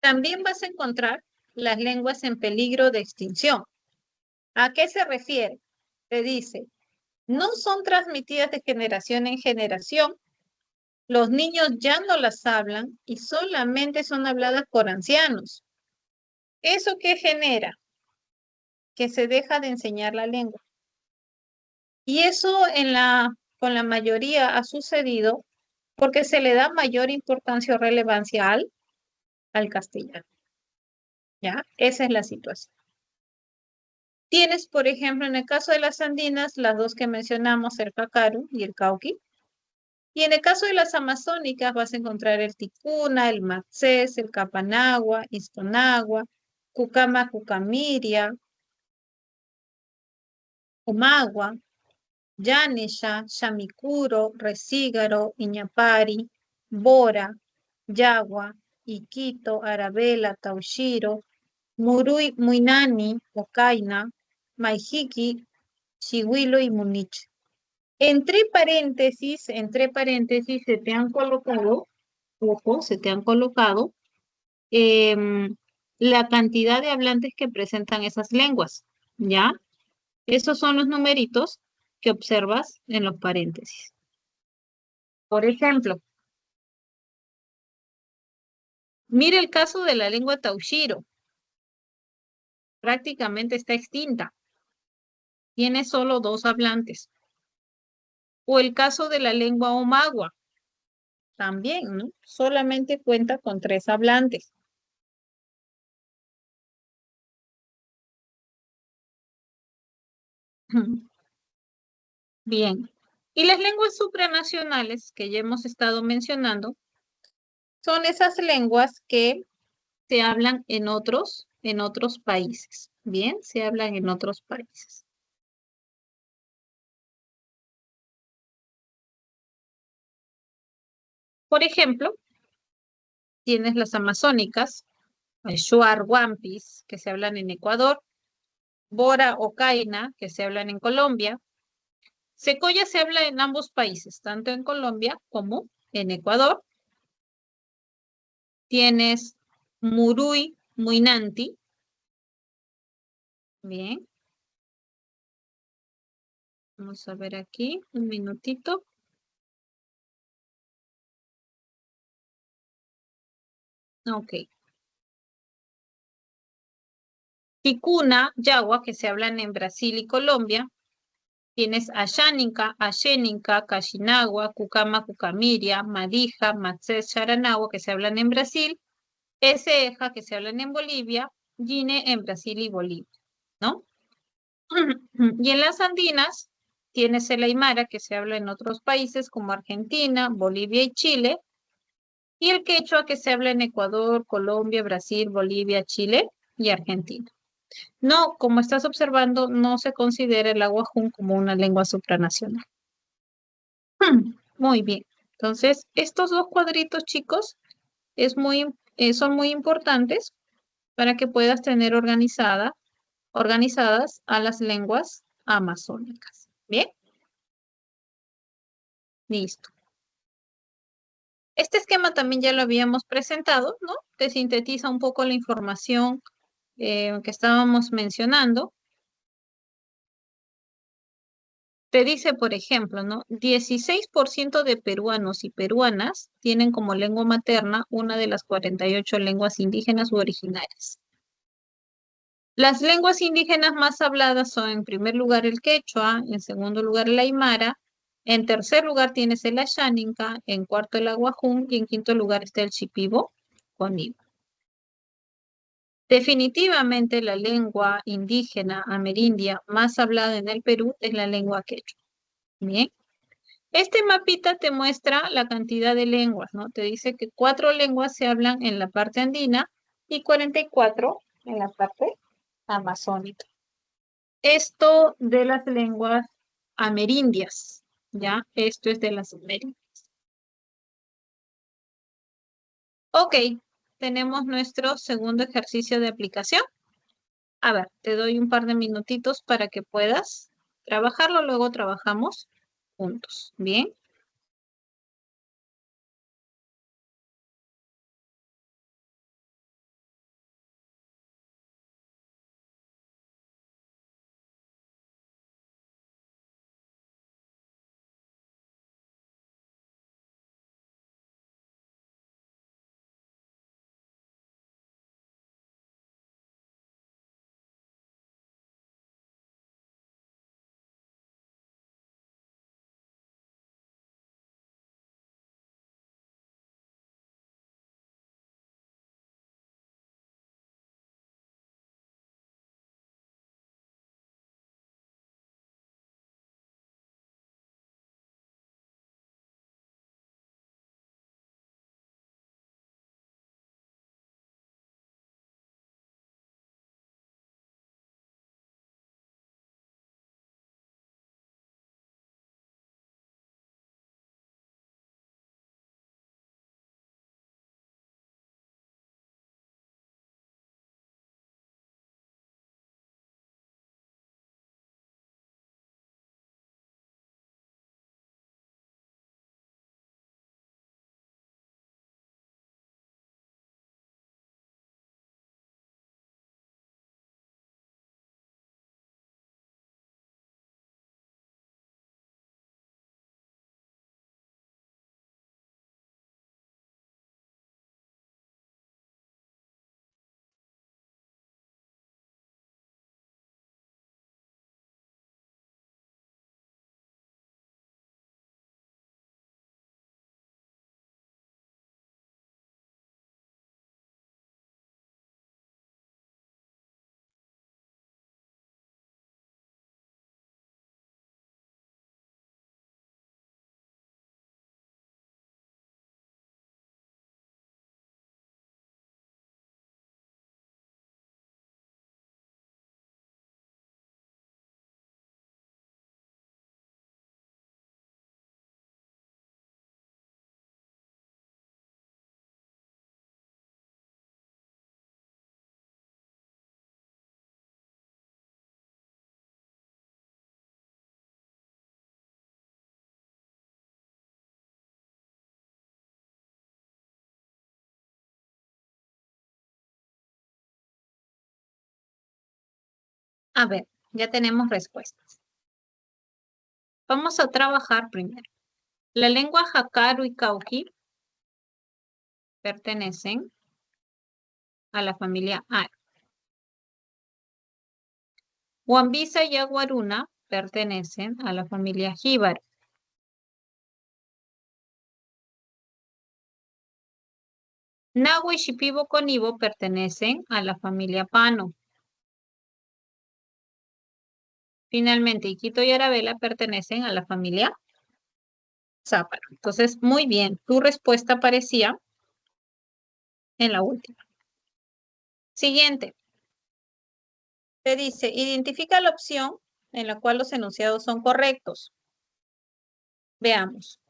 También vas a encontrar las lenguas en peligro de extinción. ¿A qué se refiere? Te dice, no son transmitidas de generación en generación, los niños ya no las hablan y solamente son habladas por ancianos. ¿Eso qué genera? Que se deja de enseñar la lengua. Y eso con la mayoría ha sucedido porque se le da mayor importancia o relevancia al castellano. ¿Ya? Esa es la situación. Tienes, por ejemplo, en el caso de las andinas, las dos que mencionamos, el cacaru y el cauqui. Y en el caso de las amazónicas vas a encontrar el ticuna, el maxés, el capanagua, istonagua, cucama, cucamiria, omagua, yanesha, chamicuro, resígaro, iñapari, bora, yagua, iquito, arabela, taushiro, murui, muinani, ocaina, maijiki, chihuilo y muniche. Entre paréntesis, se te han colocado, ojo, se te han colocado la cantidad de hablantes que presentan esas lenguas, ¿ya? Esos son los numeritos que observas en los paréntesis. Por ejemplo, mira el caso de la lengua taushiro. Prácticamente está extinta. Tiene solo 2 hablantes. O el caso de la lengua omagua. También, ¿no? Solamente cuenta con 3 hablantes. Bien. Y las lenguas supranacionales que ya hemos estado mencionando son esas lenguas que se hablan en otros países. Bien, se hablan en otros países. Por ejemplo, tienes las amazónicas, el Shuar Wampis, que se hablan en Ecuador, Bora o Caina, que se hablan en Colombia. Secoya se habla en ambos países, tanto en Colombia como en Ecuador. Tienes Murui, Muinanti. Bien. Vamos a ver aquí, un minutito. Ok. Ticuna, Yagua, que se hablan en Brasil y Colombia. Tienes Asháninca, Ashéninca, Caxinagua, Cucama, Cucamiria, Madija, Maxés, Charanagua, que se hablan en Brasil. Eseja, que se hablan en Bolivia. Yine en Brasil y Bolivia, ¿no? Y en las andinas tienes el aymara, que se habla en otros países como Argentina, Bolivia y Chile, y el quechua, que se habla en Ecuador, Colombia, Brasil, Bolivia, Chile y Argentina. No, como estás observando, no se considera el aguajún como una lengua supranacional. Muy bien. Entonces, estos dos cuadritos, chicos, son muy importantes para que puedas tener organizadas a las lenguas amazónicas. Bien, listo. Este esquema también ya lo habíamos presentado, ¿no? Te sintetiza un poco la información que estábamos mencionando. Te dice, por ejemplo, ¿no? 16% de peruanos y peruanas tienen como lengua materna una de las 48 lenguas indígenas u originarias. Las lenguas indígenas más habladas son en primer lugar el quechua, en segundo lugar el aymara, en tercer lugar tienes el asháninca, en cuarto el aguajún y en quinto lugar está el shipibo conibo. Definitivamente la lengua indígena amerindia más hablada en el Perú es la lengua quechua. Bien. Este mapita te muestra la cantidad de lenguas, ¿no? Te dice que 4 lenguas se hablan en la parte andina y 44 en la parte amazónica. Esto de las lenguas amerindias, ¿ya? Esto es de las amerindias. Ok, tenemos nuestro segundo ejercicio de aplicación. A ver, te doy un par de minutitos para que puedas trabajarlo, luego trabajamos juntos, ¿bien? A ver, ya tenemos respuestas. Vamos a trabajar primero. La lengua Jacaro y Cauqui pertenecen a la familia Ar. Huambisa y Aguaruna pertenecen a la familia Jíbaro. Nahua y Shipibo Conibo pertenecen a la familia Pano. Finalmente, Iquito y Arabela pertenecen a la familia Zápara. Entonces, muy bien, tu respuesta aparecía en la última. Siguiente, te dice, identifica la opción en la cual los enunciados son correctos. Veamos.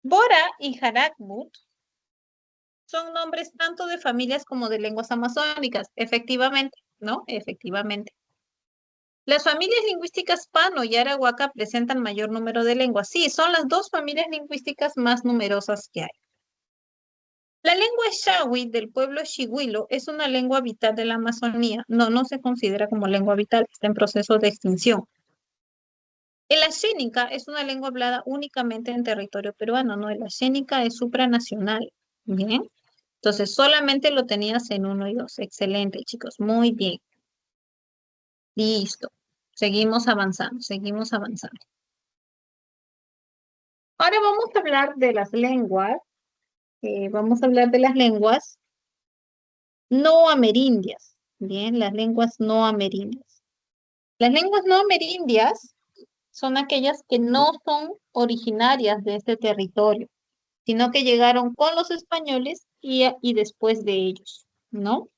Bora y Harakmut son nombres tanto de familias como de lenguas amazónicas. Efectivamente, ¿no? Efectivamente. Las familias lingüísticas Pano y Arahuaca presentan mayor número de lenguas. Sí, son las dos familias lingüísticas más numerosas que hay. La lengua Shawi del pueblo Shihuilo es una lengua vital de la Amazonía. No, no se considera como lengua vital, está en proceso de extinción. El Ashénica es una lengua hablada únicamente en territorio peruano, ¿no? El Ashénica es supranacional. Bien. Entonces, solamente lo tenías en 1 y 2. Excelente, chicos. Muy bien. Listo. Seguimos avanzando, seguimos avanzando. Ahora vamos a hablar de las lenguas. Vamos a hablar de las lenguas no amerindias. Bien, las lenguas no amerindias. Las lenguas no amerindias son aquellas que no son originarias de este territorio, sino que llegaron con los españoles y después de ellos, ¿no?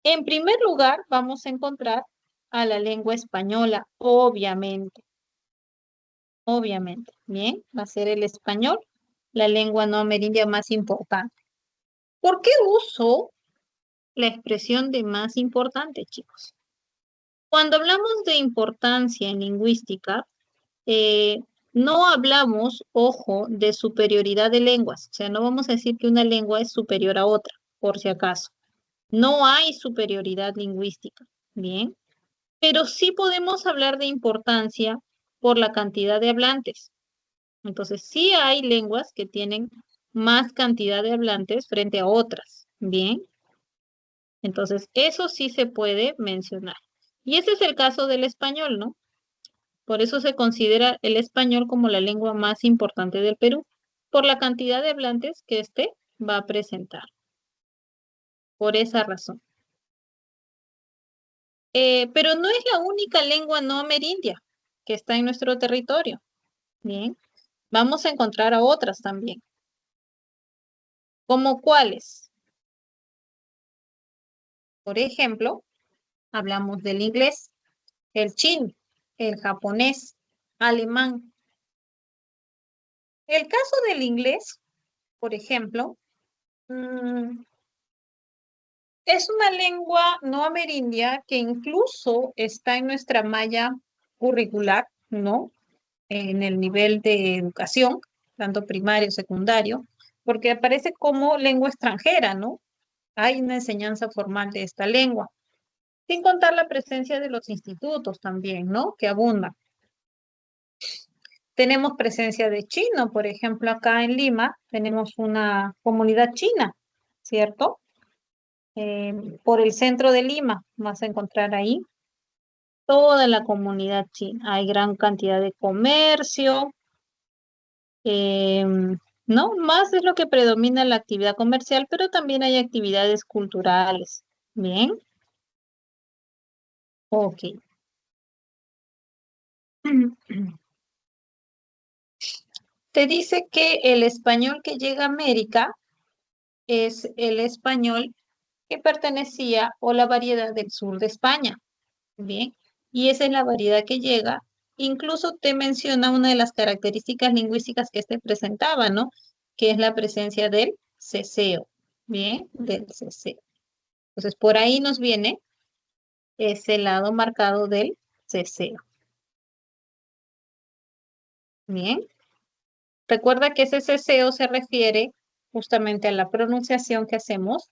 En primer lugar, vamos a encontrar a la lengua española, obviamente, obviamente, ¿bien? Va a ser el español, la lengua no amerindia más importante. ¿Por qué uso la expresión de más importante, chicos? Cuando hablamos de importancia en lingüística, eh, no hablamos, ojo, de superioridad de lenguas. O sea, no vamos a decir que una lengua es superior a otra, por si acaso. No hay superioridad lingüística, ¿bien? Pero sí podemos hablar de importancia por la cantidad de hablantes. Entonces, sí hay lenguas que tienen más cantidad de hablantes frente a otras, ¿bien? Entonces, eso sí se puede mencionar. Y ese es el caso del español, ¿no? Por eso se considera el español como la lengua más importante del Perú, por la cantidad de hablantes que éste va a presentar. Por esa razón. Pero no es la única lengua no amerindia que está en nuestro territorio. Bien, vamos a encontrar a otras también. ¿Como cuáles? Por ejemplo, hablamos del inglés, el chino, el japonés, alemán. El caso del inglés, por ejemplo, mm, es una lengua no amerindia que incluso está en nuestra malla curricular, ¿no? En el nivel de educación, tanto primario, secundario, porque aparece como lengua extranjera, ¿no? Hay una enseñanza formal de esta lengua, sin contar la presencia de los institutos también, ¿no? Que abundan. Tenemos presencia de chino, por ejemplo, acá en Lima tenemos una comunidad china, ¿cierto? Por el centro de Lima vas a encontrar ahí toda la comunidad china. Hay gran cantidad de comercio, ¿no? Más es lo que predomina la actividad comercial, pero también hay actividades culturales. Bien, ok. Te dice que el español que llega a América es el español que pertenecía o la variedad del sur de España. Bien, y esa es la variedad que llega. Incluso te menciona una de las características lingüísticas que este presentaba, ¿no? Que es la presencia del ceseo. Bien, del ceseo. Entonces, por ahí nos viene ese lado marcado del ceseo. Bien, recuerda que ese ceseo se refiere justamente a la pronunciación que hacemos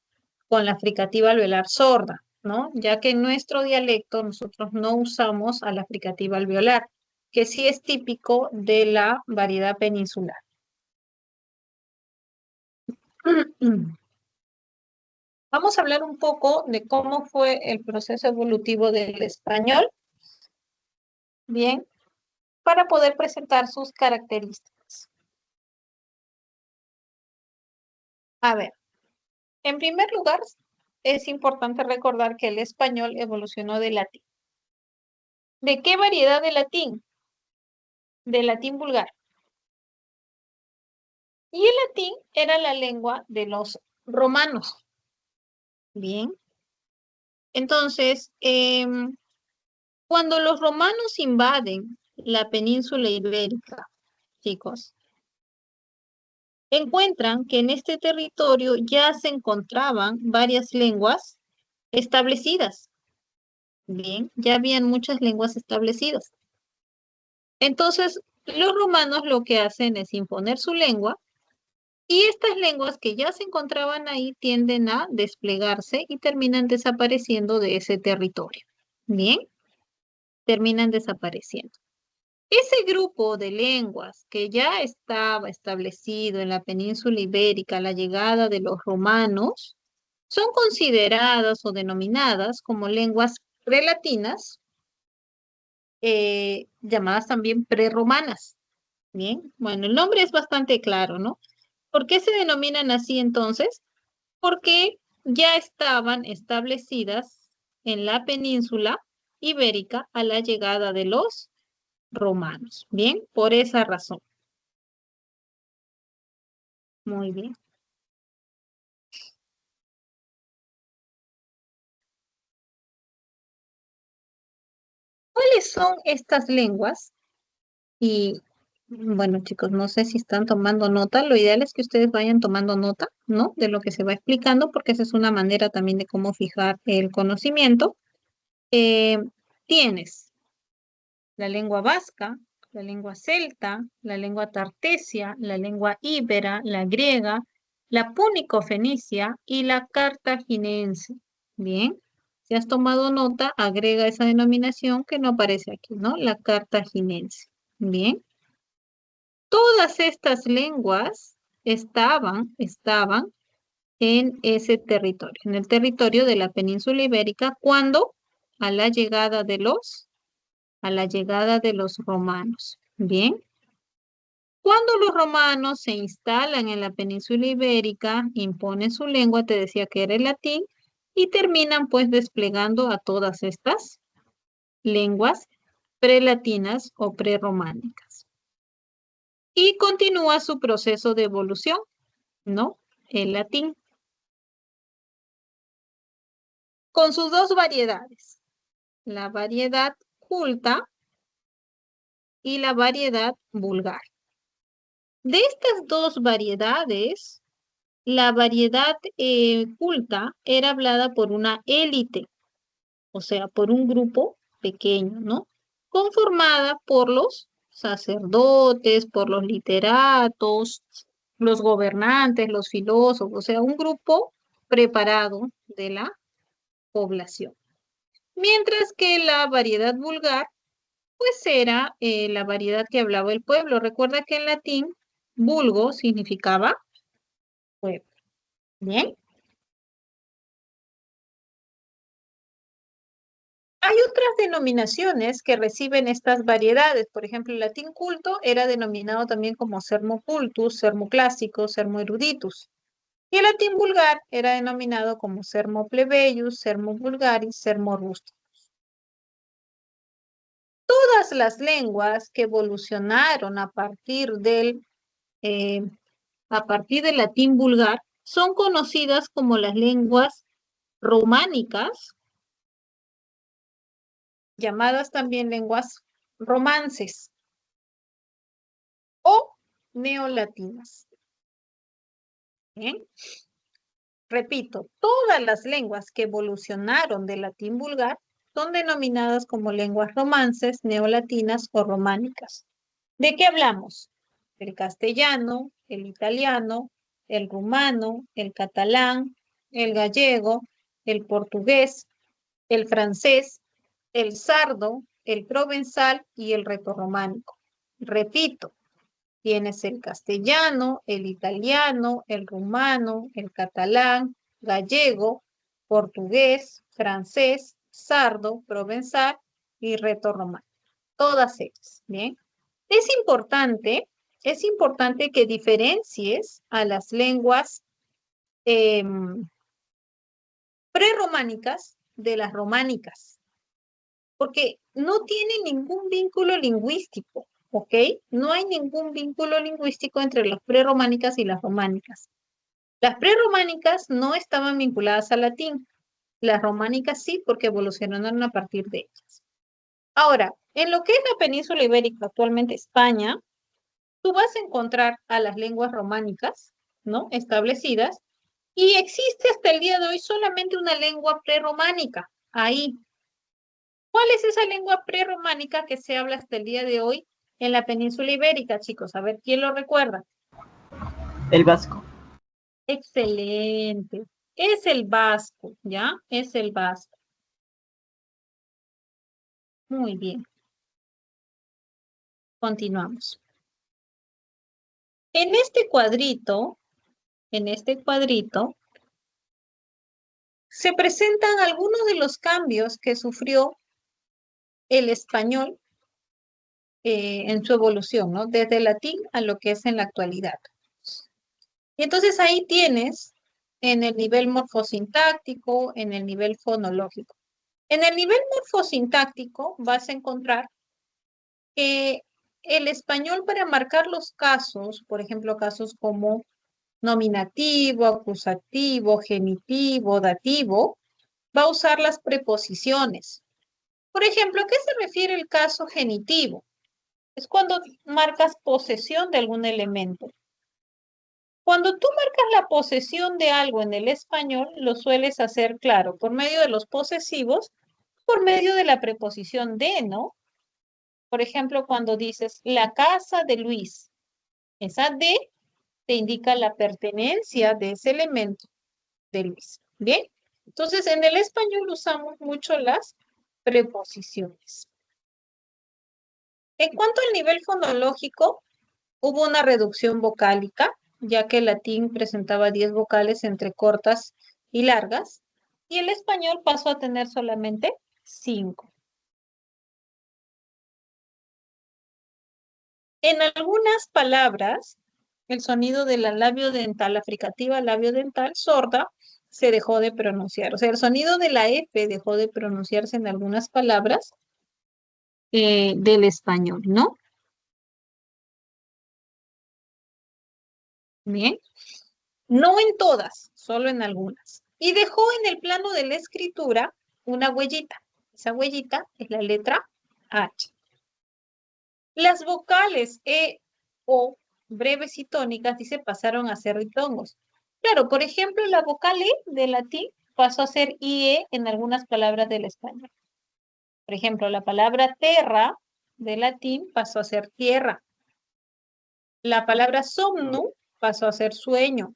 con la fricativa alveolar sorda, ¿no? Ya que en nuestro dialecto nosotros no usamos a la fricativa alveolar, que sí es típico de la variedad peninsular. Vamos a hablar un poco de cómo fue el proceso evolutivo del español, bien, para poder presentar sus características. A ver, en primer lugar, es importante recordar que el español evolucionó del latín. ¿De qué variedad de latín? Del latín vulgar. Y el latín era la lengua de los romanos. Bien. Entonces, cuando los romanos invaden la península ibérica, chicos, encuentran que en este territorio ya se encontraban varias lenguas establecidas. Bien, ya habían muchas lenguas establecidas. Entonces, los romanos lo que hacen es imponer su lengua y estas lenguas que ya se encontraban ahí tienden a desplegarse y terminan desapareciendo de ese territorio. Bien, terminan desapareciendo. Ese grupo de lenguas que ya estaba establecido en la península ibérica a la llegada de los romanos son consideradas o denominadas como lenguas prelatinas, llamadas también prerromanas. Bien, bueno, el nombre es bastante claro, ¿no? ¿Por qué se denominan así entonces? Porque ya estaban establecidas en la península ibérica a la llegada de los romanos. Bien, por esa razón. Muy bien. ¿Cuáles son estas lenguas? Y bueno, chicos, no sé si están tomando nota. Lo ideal es que ustedes vayan tomando nota, ¿no? De lo que se va explicando, porque esa es una manera también de cómo fijar el conocimiento. Eh, Tienes la lengua vasca, la lengua celta, la lengua tartesia, la lengua íbera, la griega, la púnico-fenicia y la cartaginense. Bien, si has tomado nota, agrega esa denominación que no aparece aquí, ¿no? La cartaginense. Bien, todas estas lenguas estaban en ese territorio, en el territorio de la península ibérica, cuando a la llegada de los romanos. Bien, cuando los romanos se instalan en la península ibérica, imponen su lengua, te decía que era el latín, y terminan pues desplegando a todas estas lenguas prelatinas o prerrománicas. Y continúa su proceso de evolución, ¿no? El latín, con sus dos variedades, la variedad culta y la variedad vulgar. De estas dos variedades, la variedad culta era hablada por una élite, o sea, por un grupo pequeño, ¿no? Conformada por los sacerdotes, por los literatos, los gobernantes, los filósofos, o sea, un grupo preparado de la población. Mientras que la variedad vulgar, pues era la variedad que hablaba el pueblo. Recuerda que en latín, vulgo significaba pueblo. Bien. Hay otras denominaciones que reciben estas variedades. Por ejemplo, el latín culto era denominado también como sermo cultus, sermo clásico, sermo eruditus. Y el latín vulgar era denominado como sermo plebeius, sermo vulgaris, sermo rusticus. Todas las lenguas que evolucionaron eh, a partir del latín vulgar son conocidas como las lenguas románicas, llamadas también lenguas romances o neolatinas. Bien, repito, todas las lenguas que evolucionaron del latín vulgar son denominadas como lenguas romances, neolatinas o románicas. ¿De qué hablamos? El castellano, el italiano, el rumano, el catalán, el gallego, el portugués, el francés, el sardo, el provenzal y el retorrománico. Repito, tienes el castellano, el italiano, el rumano, el catalán, gallego, portugués, francés, sardo, provenzal y retorrománico. Todas ellas, ¿bien? Es importante, es importante que diferencies a las lenguas prerrománicas de las románicas. porque no tiene ningún vínculo lingüístico, ¿ok? No hay ningún vínculo lingüístico entre las prerrománicas y las románicas. Las prerrománicas no estaban vinculadas al latín, las románicas sí, porque evolucionaron a partir de ellas. Ahora, en lo que es la península ibérica, actualmente España, tú vas a encontrar a las lenguas románicas, ¿no? Establecidas, y existe hasta el día de hoy solamente una lengua prerrománica, ahí. ¿Cuál es esa lengua prerrománica que se habla hasta el día de hoy en la península ibérica, chicos? A ver, ¿quién lo recuerda? El vasco. Excelente. Es el vasco, ¿ya? Es el vasco. Muy bien. Continuamos. En este cuadrito, se presentan algunos de los cambios que sufrió el español en su evolución, ¿no? Desde el latín a lo que es en la actualidad. Y entonces ahí tienes en el nivel morfosintáctico, en el nivel fonológico. En el nivel morfosintáctico vas a encontrar que el español para marcar los casos, por ejemplo, casos como nominativo, acusativo, genitivo, dativo, va a usar las preposiciones. Por ejemplo, ¿a qué se refiere el caso genitivo? Es cuando marcas posesión de algún elemento. Cuando tú marcas la posesión de algo en el español, lo sueles hacer, claro, por medio de los posesivos, por medio de la preposición de, ¿no? Por ejemplo, cuando dices la casa de Luis, esa de te indica la pertenencia de ese elemento de Luis. Bien, entonces en el español usamos mucho las preposiciones. En cuanto al nivel fonológico, hubo una reducción vocálica, ya que el latín presentaba 10 vocales entre cortas y largas, y el español pasó a tener solamente 5. En algunas palabras, el sonido de la labio dental, la fricativa labio dental sorda, se dejó de pronunciar. O sea, el sonido de la F dejó de pronunciarse en algunas palabras del español, ¿no? Bien. No en todas, solo en algunas. Y dejó en el plano de la escritura una huellita. Esa huellita es la letra H. Las vocales E, O, breves y tónicas, dice, pasaron a ser diptongos. Claro, por ejemplo, la vocal E de latín pasó a ser IE en algunas palabras del español. Por ejemplo, la palabra terra de latín pasó a ser tierra. La palabra somnum pasó a ser sueño.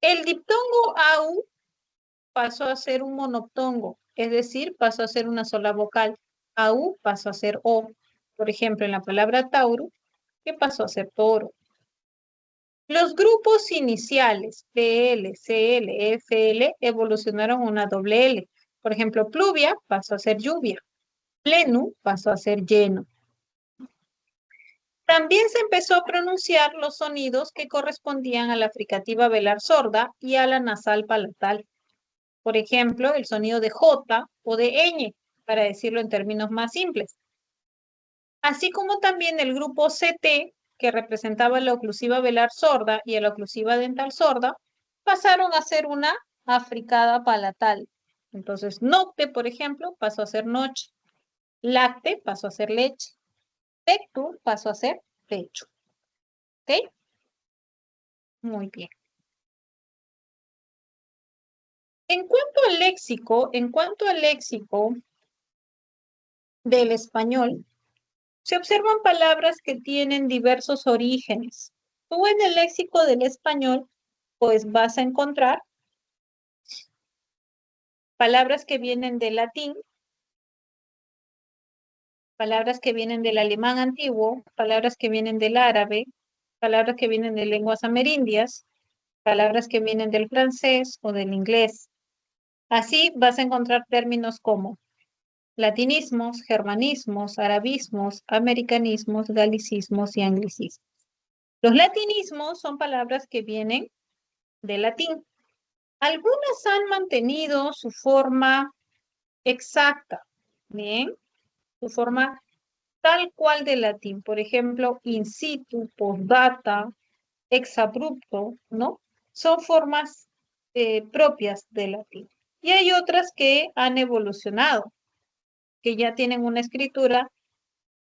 El diptongo AU pasó a ser un monoptongo, es decir, pasó a ser una sola vocal. AU pasó a ser O. Por ejemplo, en la palabra Tauro, que pasó a ser toro. Los grupos iniciales PL, CL, FL evolucionaron una doble L. Por ejemplo, pluvia pasó a ser lluvia. Pleno pasó a ser lleno. También se empezó a pronunciar los sonidos que correspondían a la fricativa velar sorda y a la nasal palatal. Por ejemplo, el sonido de J o de ñ, para decirlo en términos más simples. Así como también el grupo CT, que representaba la oclusiva velar sorda y la oclusiva dental sorda, pasaron a ser una africada palatal. Entonces, nocte, por ejemplo, pasó a ser noche. Lacte pasó a ser leche. Pectur pasó a ser pecho. ¿Ok? Muy bien. En cuanto al léxico del español, se observan palabras que tienen diversos orígenes. Tú en el léxico del español, pues vas a encontrar palabras que vienen del latín, palabras que vienen del alemán antiguo, palabras que vienen del árabe, palabras que vienen de lenguas amerindias, palabras que vienen del francés o del inglés. Así vas a encontrar términos como latinismos, germanismos, arabismos, americanismos, galicismos y anglicismos. Los latinismos son palabras que vienen del latín. Algunas han mantenido su forma exacta, Bien, su forma tal cual del latín. Por ejemplo, in situ, postdata, exabrupto, ¿no? Son formas propias del latín. Y hay otras que han evolucionado, que ya tienen una escritura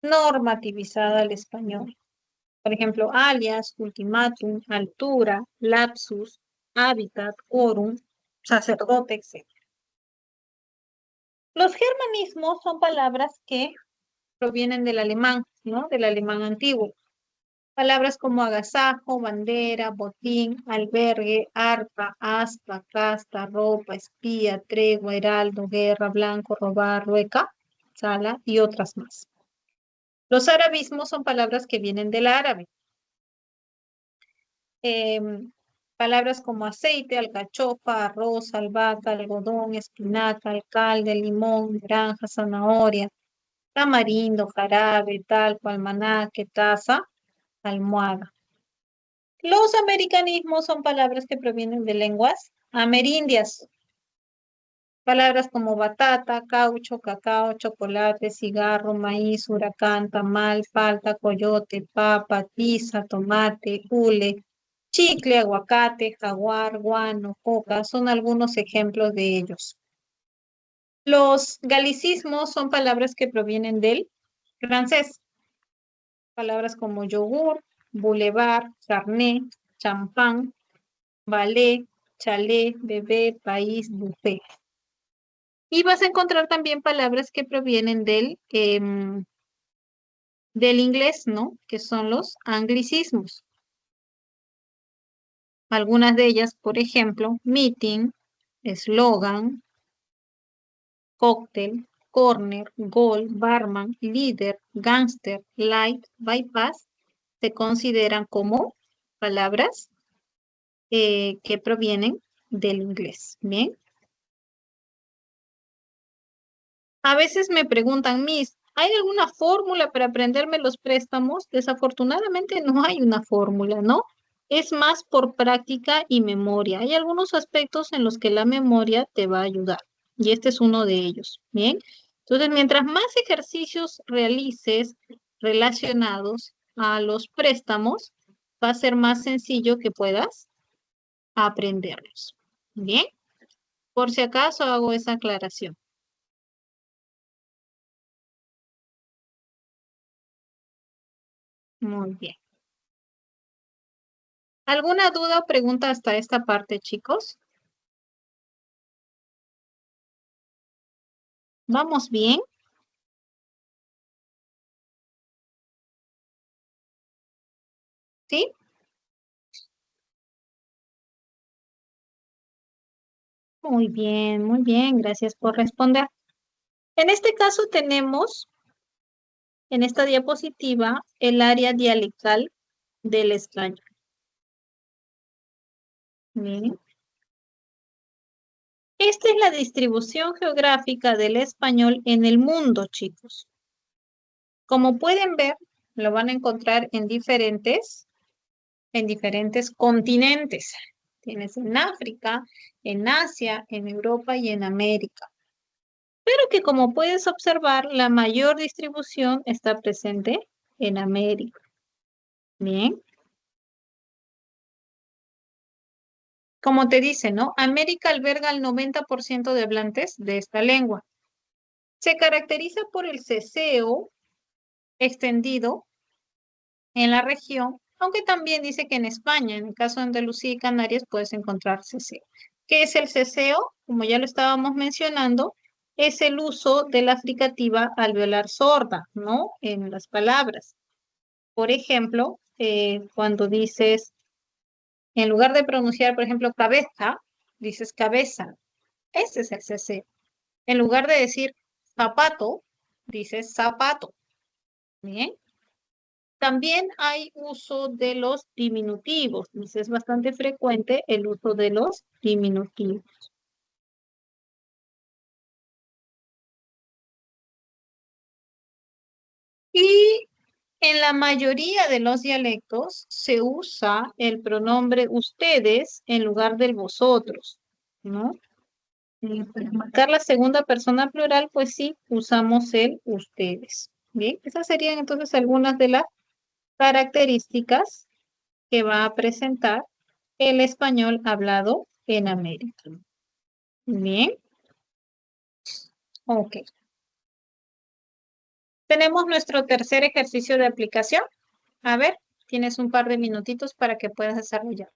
normativizada al español. Por ejemplo, alias, ultimátum, altura, lapsus, hábitat, quórum, sacerdote, etc. Los germanismos son palabras que provienen del alemán, ¿no? Del alemán antiguo. Palabras como agasajo, bandera, botín, albergue, arpa, aspa, casta, ropa, espía, tregua, heraldo, guerra, blanco, robar, rueca, sala y otras más. Los arabismos son palabras que vienen del árabe. Em, Palabras como aceite, alcachofa, arroz, albahaca, algodón, espinaca, alcalde, limón, naranja, zanahoria, tamarindo, jarabe, talco, almanaque, taza, almohada. Los americanismos son palabras que provienen de lenguas amerindias. Palabras como batata, caucho, cacao, chocolate, cigarro, maíz, huracán, tamal, palta, coyote, papa, tiza, tomate, hule, chicle, aguacate, jaguar, guano, coca, son algunos ejemplos de ellos. Los galicismos son palabras que provienen del francés. Palabras como yogur, boulevard, carnet, champán, ballet, chalet, bebé, país, buffet. Y vas a encontrar también palabras que provienen del inglés, ¿no? Que son los anglicismos. Algunas de ellas, por ejemplo, meeting, eslogan, cóctel, corner, gol, barman, líder, gangster, light, bypass, se consideran como palabras que provienen del inglés. Bien. A veces me preguntan, Miss, ¿hay alguna fórmula para aprenderme los préstamos? Desafortunadamente no hay una fórmula, ¿no? Es más por práctica y memoria. Hay algunos aspectos en los que la memoria te va a ayudar y este es uno de ellos, ¿bien? Entonces, mientras más ejercicios realices relacionados a los préstamos, va a ser más sencillo que puedas aprenderlos, ¿bien? Por si acaso hago esa aclaración. Muy bien. ¿Alguna duda o pregunta hasta esta parte, chicos? ¿Vamos bien? ¿Sí? Muy bien, gracias por responder. En este caso tenemos en esta diapositiva el área dialectal del español. Bien. Esta es la distribución geográfica del español en el mundo, chicos. Como pueden ver, lo van a encontrar en diferentes continentes. Tienes en África, en Asia, en Europa y en América. Pero que como puedes observar, la mayor distribución está presente en América. Bien. Como te dice, ¿no? América alberga el 90% de hablantes de esta lengua. Se caracteriza por el ceseo extendido en la región, aunque también dice que en España, en el caso de Andalucía y Canarias, puedes encontrar ceseo. ¿Qué es el ceseo? Como ya lo estábamos mencionando, es el uso de la fricativa alveolar sorda, ¿no? En las palabras. Por ejemplo, cuando dices, en lugar de pronunciar, por ejemplo, cabeza, dices cabeza. Ese es el ceseo. En lugar de decir zapato, dices zapato. Bien. También hay uso de los diminutivos. Es bastante frecuente el uso de los diminutivos. Y en la mayoría de los dialectos se usa el pronombre ustedes en lugar del vosotros, ¿no? Para marcar la segunda persona plural, pues sí, usamos el ustedes. Bien, esas serían entonces algunas de las características que va a presentar el español hablado en América. Bien, ok. Tenemos nuestro tercer ejercicio de aplicación. A ver, tienes un par de minutitos para que puedas desarrollar.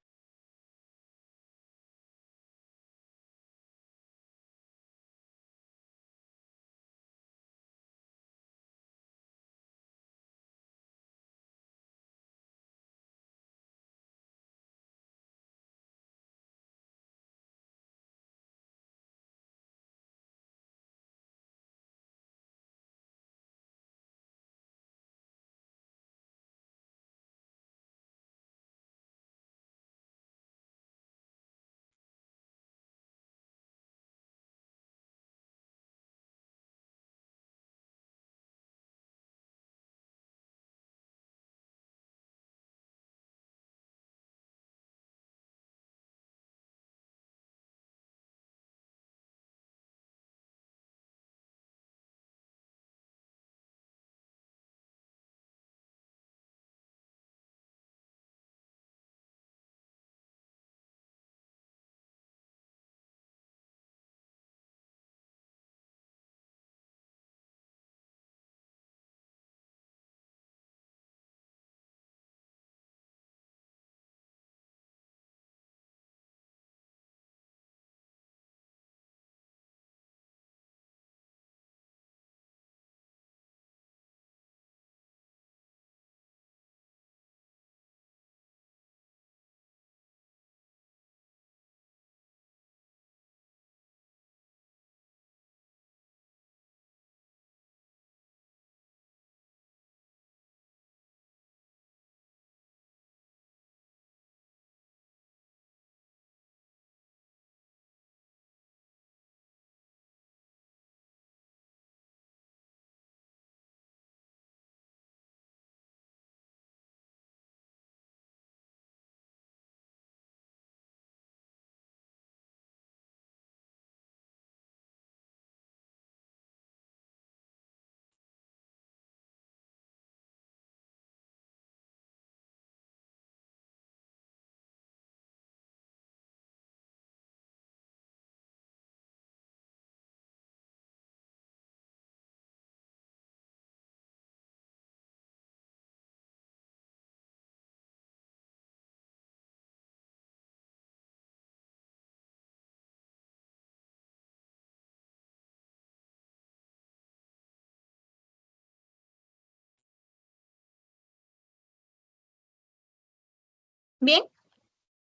Bien,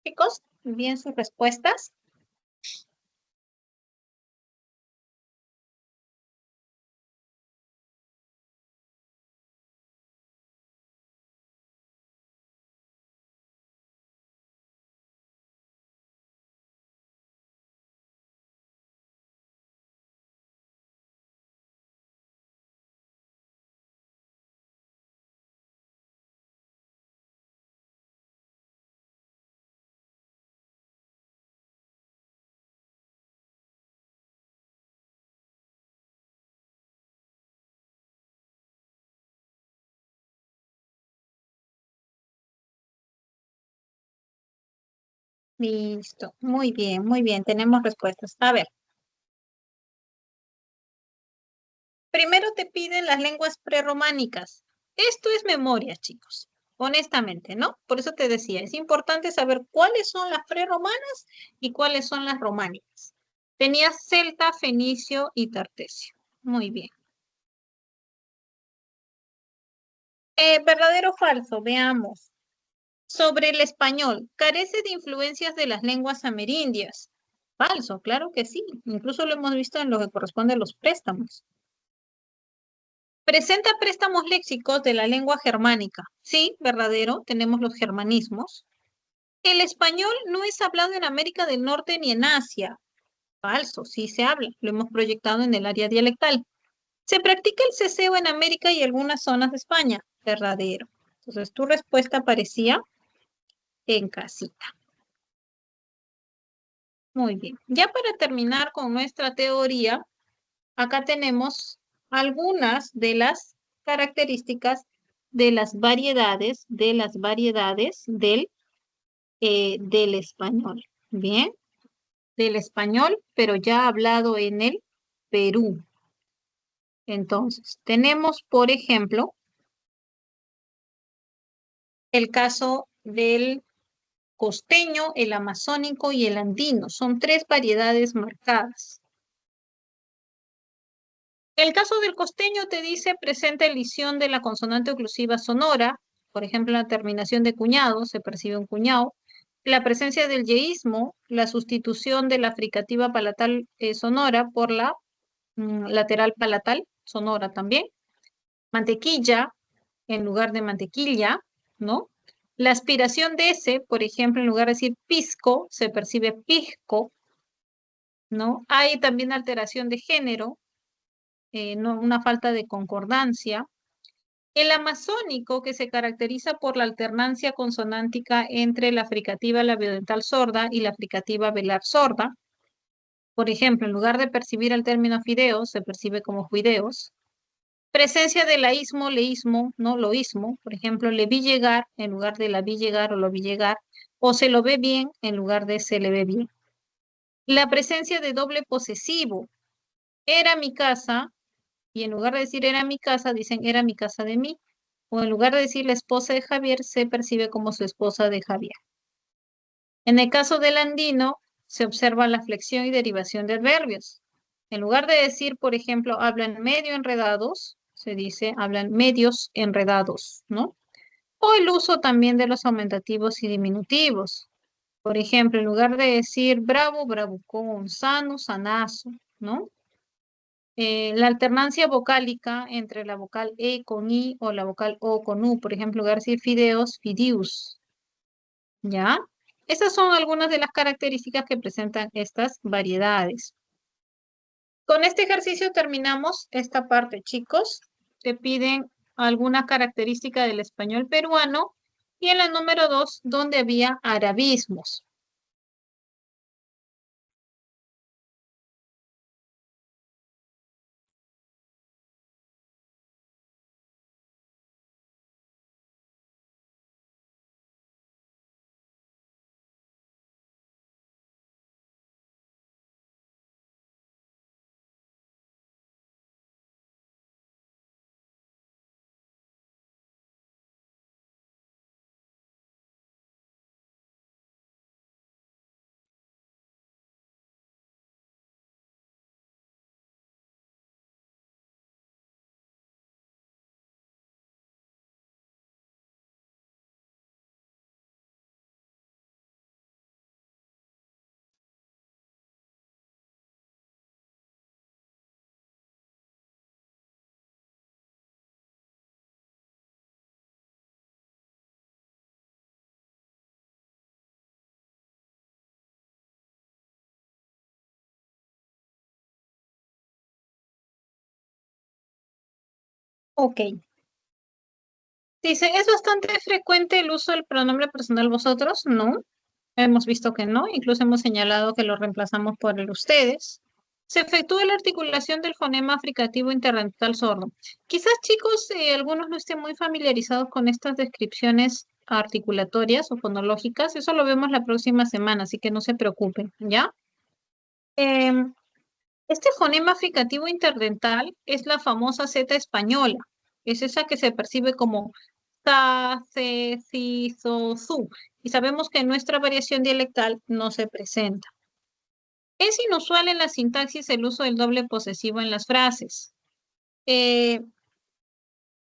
chicos, bien sus respuestas. Listo, muy bien, tenemos respuestas. A ver, primero te piden las lenguas prerrománicas. Esto es memoria, chicos, honestamente, ¿no? Por eso te decía, es importante saber cuáles son las prerromanas y cuáles son las románicas. Tenías celta, fenicio y tartesio. Muy bien. ¿Verdadero o falso? Veamos. Sobre el español, carece de influencias de las lenguas amerindias. Falso, claro que sí. Incluso lo hemos visto en lo que corresponde a los préstamos. Presenta préstamos léxicos de la lengua germánica. Sí, verdadero, tenemos los germanismos. El español no es hablado en América del Norte ni en Asia. Falso, sí se habla, lo hemos proyectado en el área dialectal. Se practica el ceseo en América y algunas zonas de España. Verdadero. Entonces tu respuesta aparecía en casita. Muy bien. Ya para terminar con nuestra teoría, acá tenemos algunas de las características de las variedades del español. Bien, del español, pero ya hablado en el Perú. Entonces, tenemos, por ejemplo, el caso del costeño, el amazónico y el andino. Son tres variedades marcadas. El caso del costeño te dice presenta elisión de la consonante oclusiva sonora, por ejemplo, la terminación de cuñado, se percibe un cuñado, la presencia del yeísmo, la sustitución de la fricativa palatal sonora por la lateral palatal sonora también, mantequilla en lugar de mantequilla, ¿no? La aspiración de ese, por ejemplo, en lugar de decir pisco, se percibe pisco, ¿no? Hay también alteración de género, no, una falta de concordancia. El amazónico, que se caracteriza por la alternancia consonántica entre la fricativa labiodental sorda y la fricativa velar sorda. Por ejemplo, en lugar de percibir el término fideos, se percibe como juideos. Presencia de laísmo, leísmo, no loísmo. Por ejemplo, le vi llegar en lugar de la vi llegar o lo vi llegar. O se lo ve bien en lugar de se le ve bien. La presencia de doble posesivo. Era mi casa, y en lugar de decir era mi casa, dicen era mi casa de mí. O en lugar de decir la esposa de Javier, se percibe como su esposa de Javier. En el caso del andino, se observa la flexión y derivación de adverbios. En lugar de decir, por ejemplo, hablan medio enredados, se dice hablan medios enredados, ¿no? O el uso también de los aumentativos y diminutivos. Por ejemplo, en lugar de decir bravo, bravucón, sano, sanazo, ¿no? La alternancia vocálica entre la vocal E con I o la vocal O con U, por ejemplo, en lugar de decir fideos, fidius, ¿ya? Estas son algunas de las características que presentan estas variedades. Con este ejercicio terminamos esta parte, chicos. Te piden alguna característica del español peruano y en la número 2, donde había arabismos. Ok. Dice, ¿es bastante frecuente el uso del pronombre personal vosotros? No. Hemos visto que no, incluso hemos señalado que lo reemplazamos por el ustedes. Se efectúa la articulación del fonema fricativo interdental sordo. Quizás, chicos, algunos no estén muy familiarizados con estas descripciones articulatorias o fonológicas. Eso lo vemos la próxima semana, así que no se preocupen, ¿ya? Em, este fonema fricativo interdental es la famosa Z española. Es esa que se percibe como sa, se, si, so, su. Y sabemos que en nuestra variación dialectal no se presenta. Es inusual en la sintaxis el uso del doble posesivo en las frases. Eh,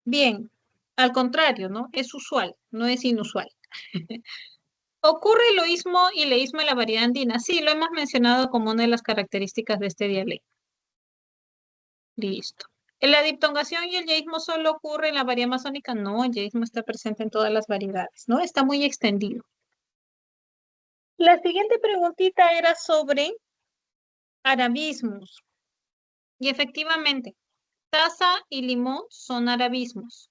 bien, al contrario, ¿no? Es usual, no es inusual. ¿Ocurre el loísmo y leísmo en la variedad andina? Sí, lo hemos mencionado como una de las características de este dialecto. Listo. ¿La diptongación y el yeísmo solo ocurre en la variedad amazónica? No, el yeísmo está presente en todas las variedades, ¿no? Está muy extendido. La siguiente preguntita era sobre arabismos. Y efectivamente, taza y limón son arabismos.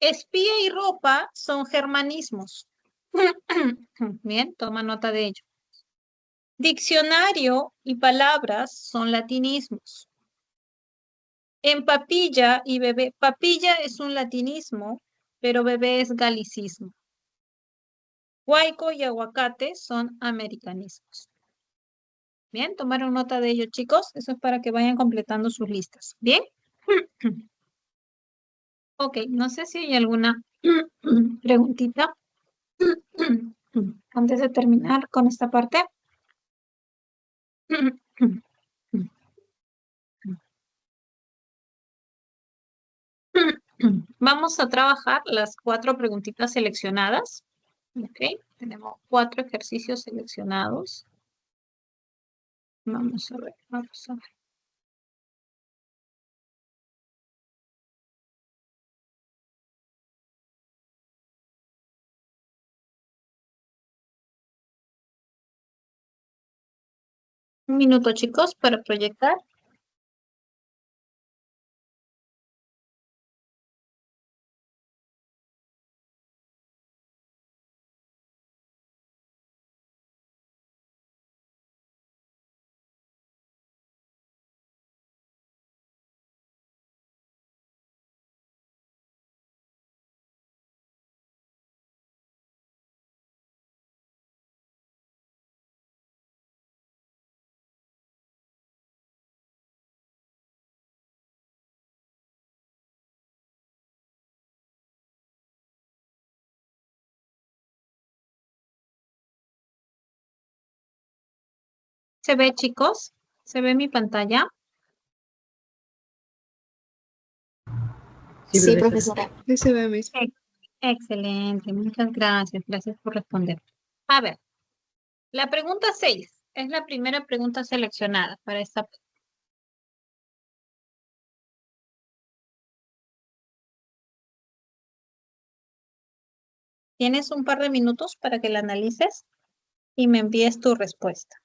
Espía y ropa son germanismos. Bien, toma nota de ello. Diccionario y palabras son latinismos. En papilla y bebé, papilla es un latinismo, pero bebé es galicismo. Huayco y aguacate son americanismos. Bien, tomaron nota de ello, chicos. Eso es para que vayan completando sus listas. Bien. Ok, no sé si hay alguna preguntita antes de terminar con esta parte. Vamos a trabajar las 4 preguntitas seleccionadas. Ok, tenemos 4 ejercicios seleccionados. Vamos a ver, vamos a ver. Un minuto, chicos, para proyectar. ¿Se ve, chicos? ¿Se ve mi pantalla? Sí, Sí, profesora. profesora. Sí se ve, Miss. Excelente, muchas gracias. Gracias por responder. A ver, la pregunta 6 es la primera pregunta seleccionada para esta. Tienes un par de minutos para que la analices y me envíes tu respuesta.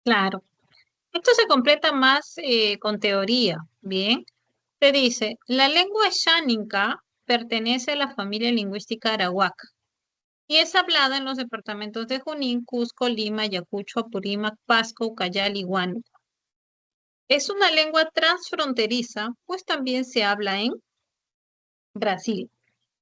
Claro. Esto se completa más con teoría. Bien. Te dice, la lengua xánica pertenece a la familia lingüística arawak y es hablada en los departamentos de Junín, Cusco, Lima, Ayacucho, Apurímac, Pasco, Ucayali y Huánuco. Es una lengua transfronteriza, pues también se habla en Brasil.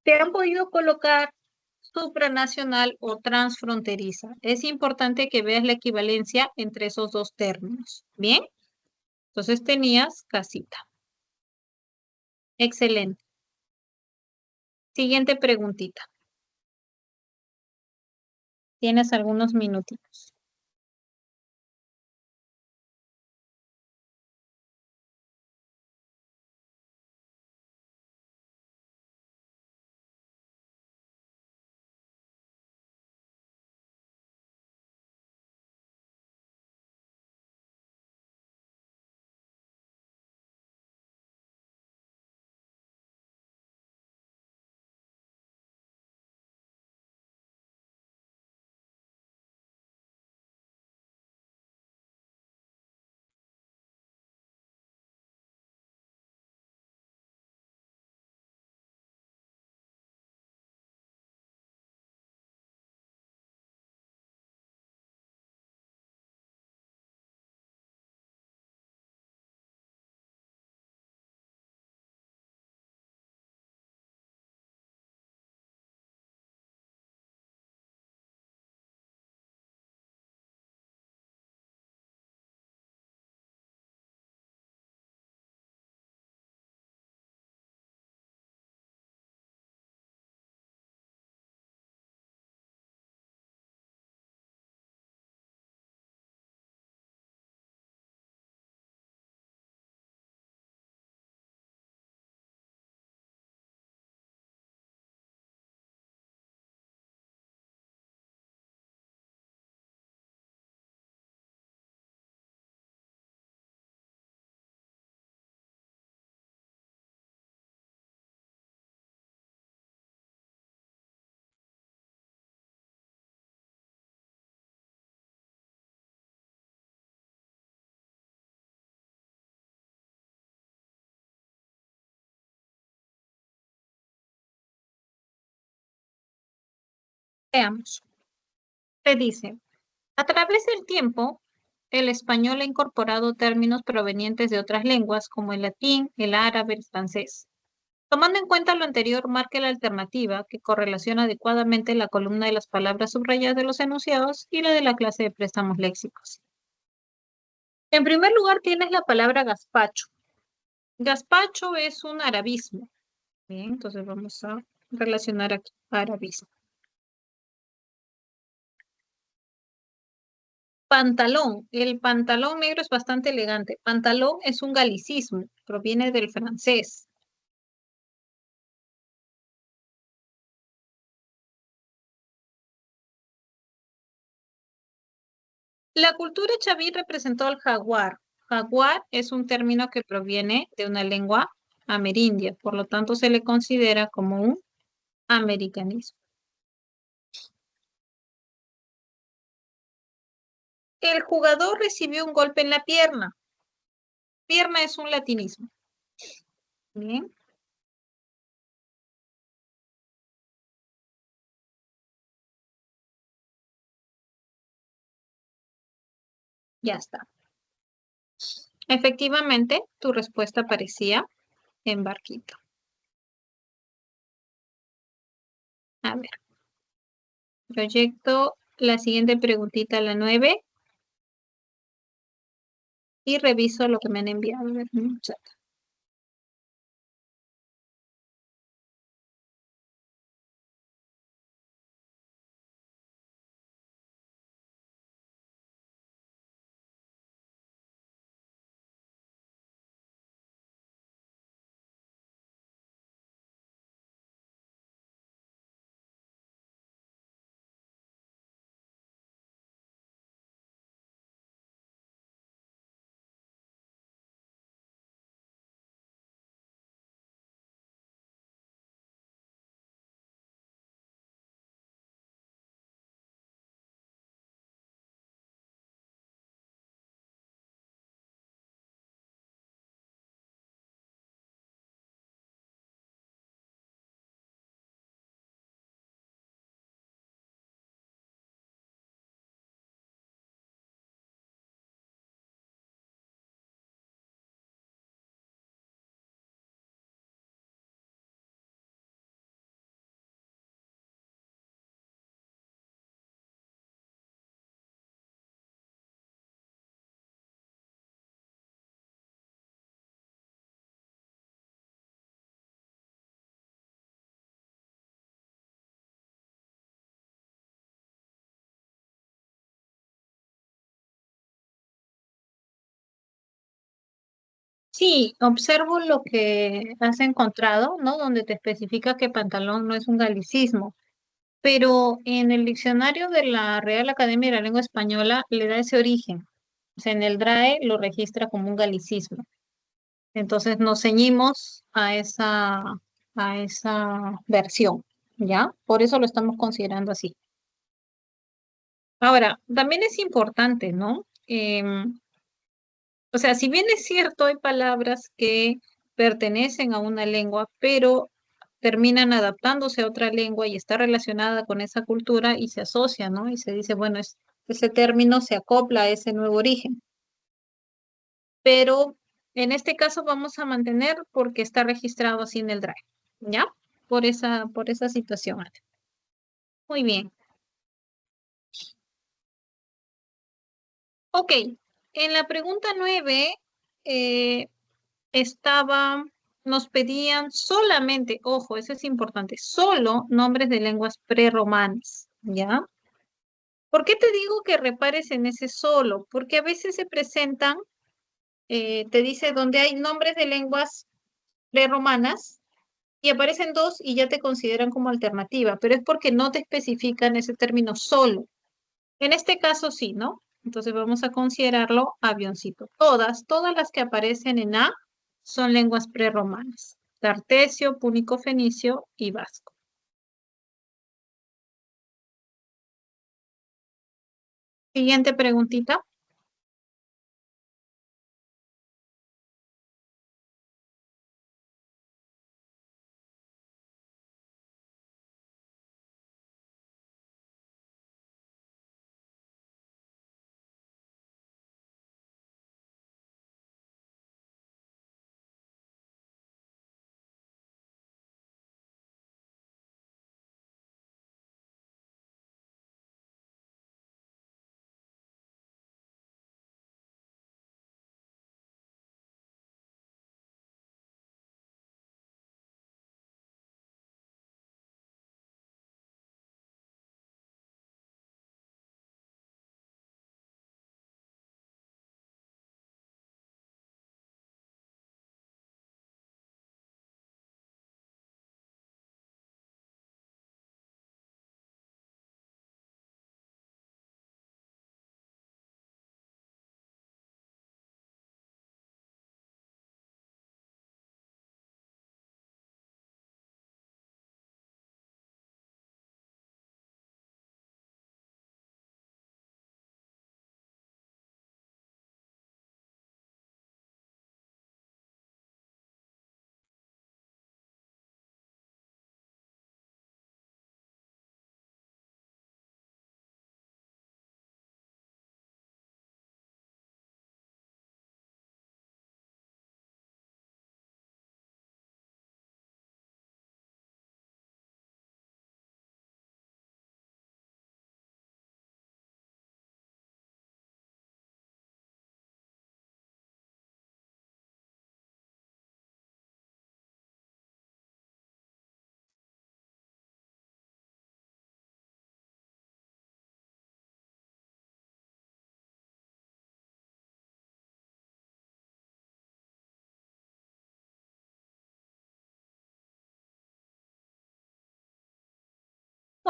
Te han podido colocar supranacional o transfronteriza. Es importante que veas la equivalencia entre esos dos términos. ¿Bien? Entonces tenías casita. Excelente. Siguiente preguntita. Tienes algunos minutitos. Veamos. Te dice, a través del tiempo, el español ha incorporado términos provenientes de otras lenguas como el latín, el árabe, el francés. Tomando en cuenta lo anterior, marque la alternativa que correlaciona adecuadamente la columna de las palabras subrayadas de los enunciados y la de la clase de préstamos léxicos. En primer lugar, tienes la palabra gazpacho. Gazpacho es un arabismo. Bien, entonces vamos a relacionar aquí arabismo. Pantalón. El pantalón negro es bastante elegante. Pantalón es un galicismo, proviene del francés. La cultura chaví representó al jaguar. Jaguar es un término que proviene de una lengua amerindia, por lo tanto se le considera como un americanismo. El jugador recibió un golpe en la pierna. Pierna es un latinismo. Bien, ya está. Efectivamente, tu respuesta parecía en barquito. A ver, proyecto la siguiente preguntita, la 9, y reviso lo que me han enviado. A ver, un chat. Sí, observo lo que has encontrado, ¿no? Donde te especifica que pantalón no es un galicismo, pero en el diccionario de la Real Academia de la Lengua Española le da ese origen. O sea, en el DRAE lo registra como un galicismo. Entonces nos ceñimos a esa versión, ¿ya? Por eso lo estamos considerando así. Ahora, también es importante, ¿no? O sea, si bien es cierto, hay palabras que pertenecen a una lengua, pero terminan adaptándose a otra lengua y está relacionada con esa cultura y se asocia, ¿no? Y se dice, bueno, ese término se acopla a ese nuevo origen. Pero en este caso vamos a mantener porque está registrado así en el Drive, ¿ya? Por esa situación. Ale. Muy bien. Ok, en la pregunta 9 eh, estaba, nos pedían solamente, ojo, eso es importante, solo nombres de lenguas prerromanas, ¿ya? ¿Por qué te digo que repares en ese solo? Porque a veces se presentan, te dice donde hay nombres de lenguas prerromanas y aparecen dos y ya te consideran como alternativa, pero es porque no te especifican ese término solo. En este caso sí, ¿no? Entonces vamos a considerarlo avioncito. Todas las que aparecen en A son lenguas prerromanas. Tartesio, púnico fenicio y vasco. Siguiente preguntita.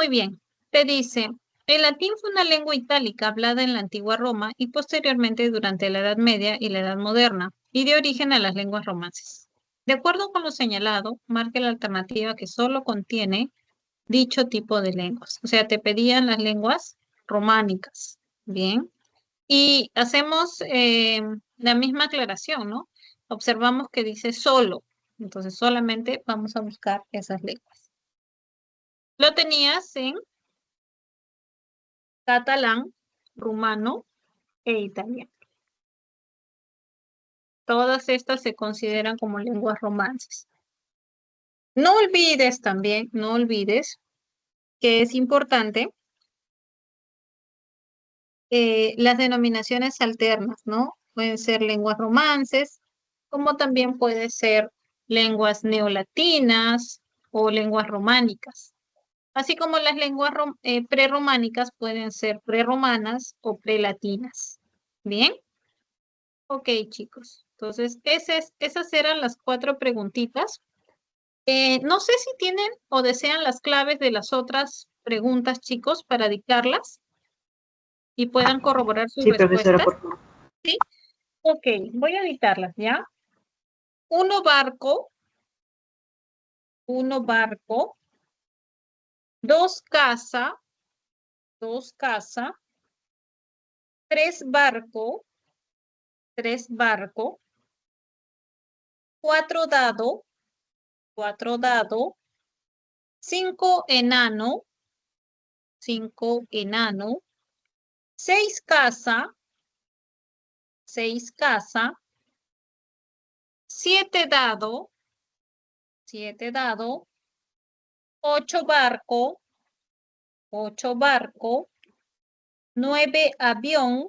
Muy bien. Te dice, el latín fue una lengua itálica hablada en la antigua Roma y posteriormente durante la Edad Media y la Edad Moderna, y dio origen a las lenguas romances. De acuerdo con lo señalado, marque la alternativa que solo contiene dicho tipo de lenguas. O sea, te pedían las lenguas románicas. Bien. Y hacemos la misma aclaración, ¿no? Observamos que dice solo. Entonces, solamente vamos a buscar esas lenguas. Lo tenías en catalán, rumano e italiano. Todas estas se consideran como lenguas romances. No olvides también, no olvides que es importante las denominaciones alternas, ¿no? Pueden ser lenguas romances, como también puede ser lenguas neolatinas o lenguas románicas. Así como las lenguas prerrománicas pueden ser prerromanas o prelatinas. ¿Bien? Ok, chicos. Entonces, esas eran las 4 preguntitas. No sé si tienen o desean las claves de las otras preguntas, chicos, para dictarlas y puedan corroborar sus Sí, profesora, respuestas. por favor. ¿Sí? Ok, voy a dictarlas, ¿ya? Uno barco, uno barco, dos casa, dos casa, tres barco, tres barco, cuatro dado, cinco enano, cinco enano, seis casa, siete dado, ocho barco, nueve avión,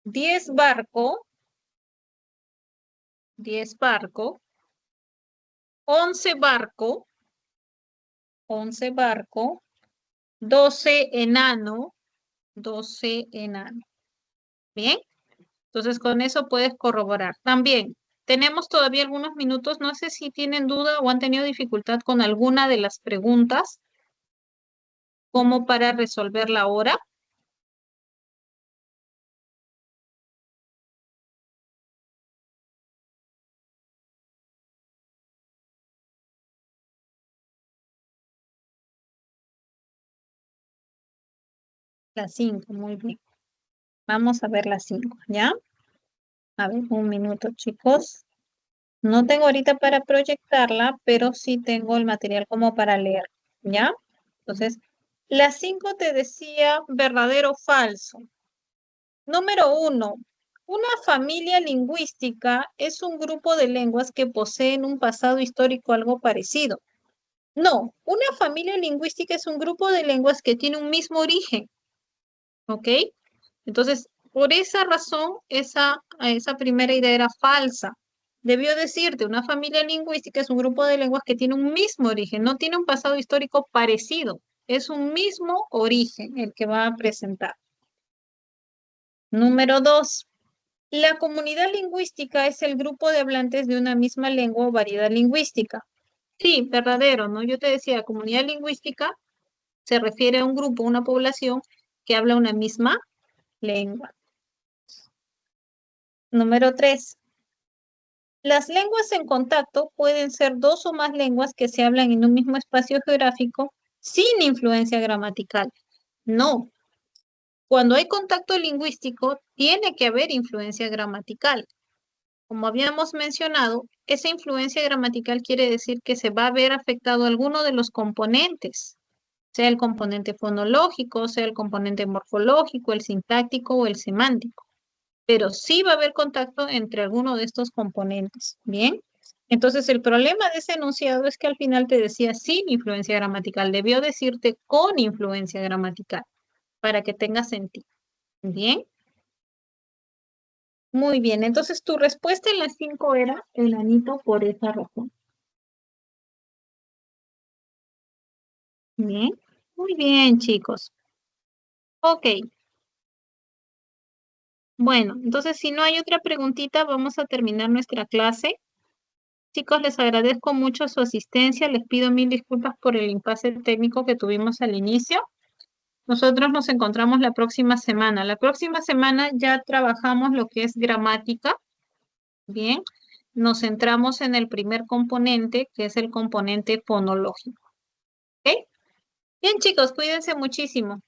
10 barco, 11 barco, 11 barco, 12 enano, 12 enano. Bien, entonces con eso puedes corroborar. También tenemos todavía algunos minutos. No sé si tienen duda o han tenido dificultad con alguna de las preguntas, como para resolverla ahora. Las 5, muy bien. Vamos a ver las 5, ¿ya? A ver, un minuto, chicos. No tengo ahorita para proyectarla, pero sí tengo el material como para leer, ¿ya? Entonces, las 5 te decía verdadero o falso. Número 1. Una familia lingüística es un grupo de lenguas que poseen un pasado histórico algo parecido. No, una familia lingüística es un grupo de lenguas que tiene un mismo origen, ¿ok? Entonces, por esa razón, esa primera idea era falsa. Debió decirte, una familia lingüística es un grupo de lenguas que tiene un mismo origen, no tiene un pasado histórico parecido, es un mismo origen el que va a presentar. Número 2. La comunidad lingüística es el grupo de hablantes de una misma lengua o variedad lingüística. Sí, verdadero, ¿no? Yo te decía, comunidad lingüística se refiere a un grupo, una población que habla una misma lengua. Número 3. Las lenguas en contacto pueden ser 2 o más lenguas que se hablan en un mismo espacio geográfico sin influencia gramatical. No. Cuando hay contacto lingüístico, tiene que haber influencia gramatical. Como habíamos mencionado, esa influencia gramatical quiere decir que se va a ver afectado alguno de los componentes, sea el componente fonológico, sea el componente morfológico, el sintáctico o el semántico. Pero sí va a haber contacto entre alguno de estos componentes. ¿Bien? Entonces, el problema de ese enunciado es que al final te decía sin influencia gramatical. Debió decirte con influencia gramatical para que tenga sentido. ¿Bien? Muy bien. Entonces, tu respuesta en las 5 era enanito por esa razón. Bien. Muy bien, chicos. Ok. Bueno, entonces si no hay otra preguntita, vamos a terminar nuestra clase. chicos, les agradezco mucho su asistencia. Les pido mil disculpas por el impasse técnico que tuvimos al inicio. Nosotros nos encontramos la próxima semana. La próxima semana ya trabajamos lo que es gramática. Bien, nos centramos en el primer componente, que es el componente fonológico. ¿Ok? Bien, chicos, cuídense muchísimo.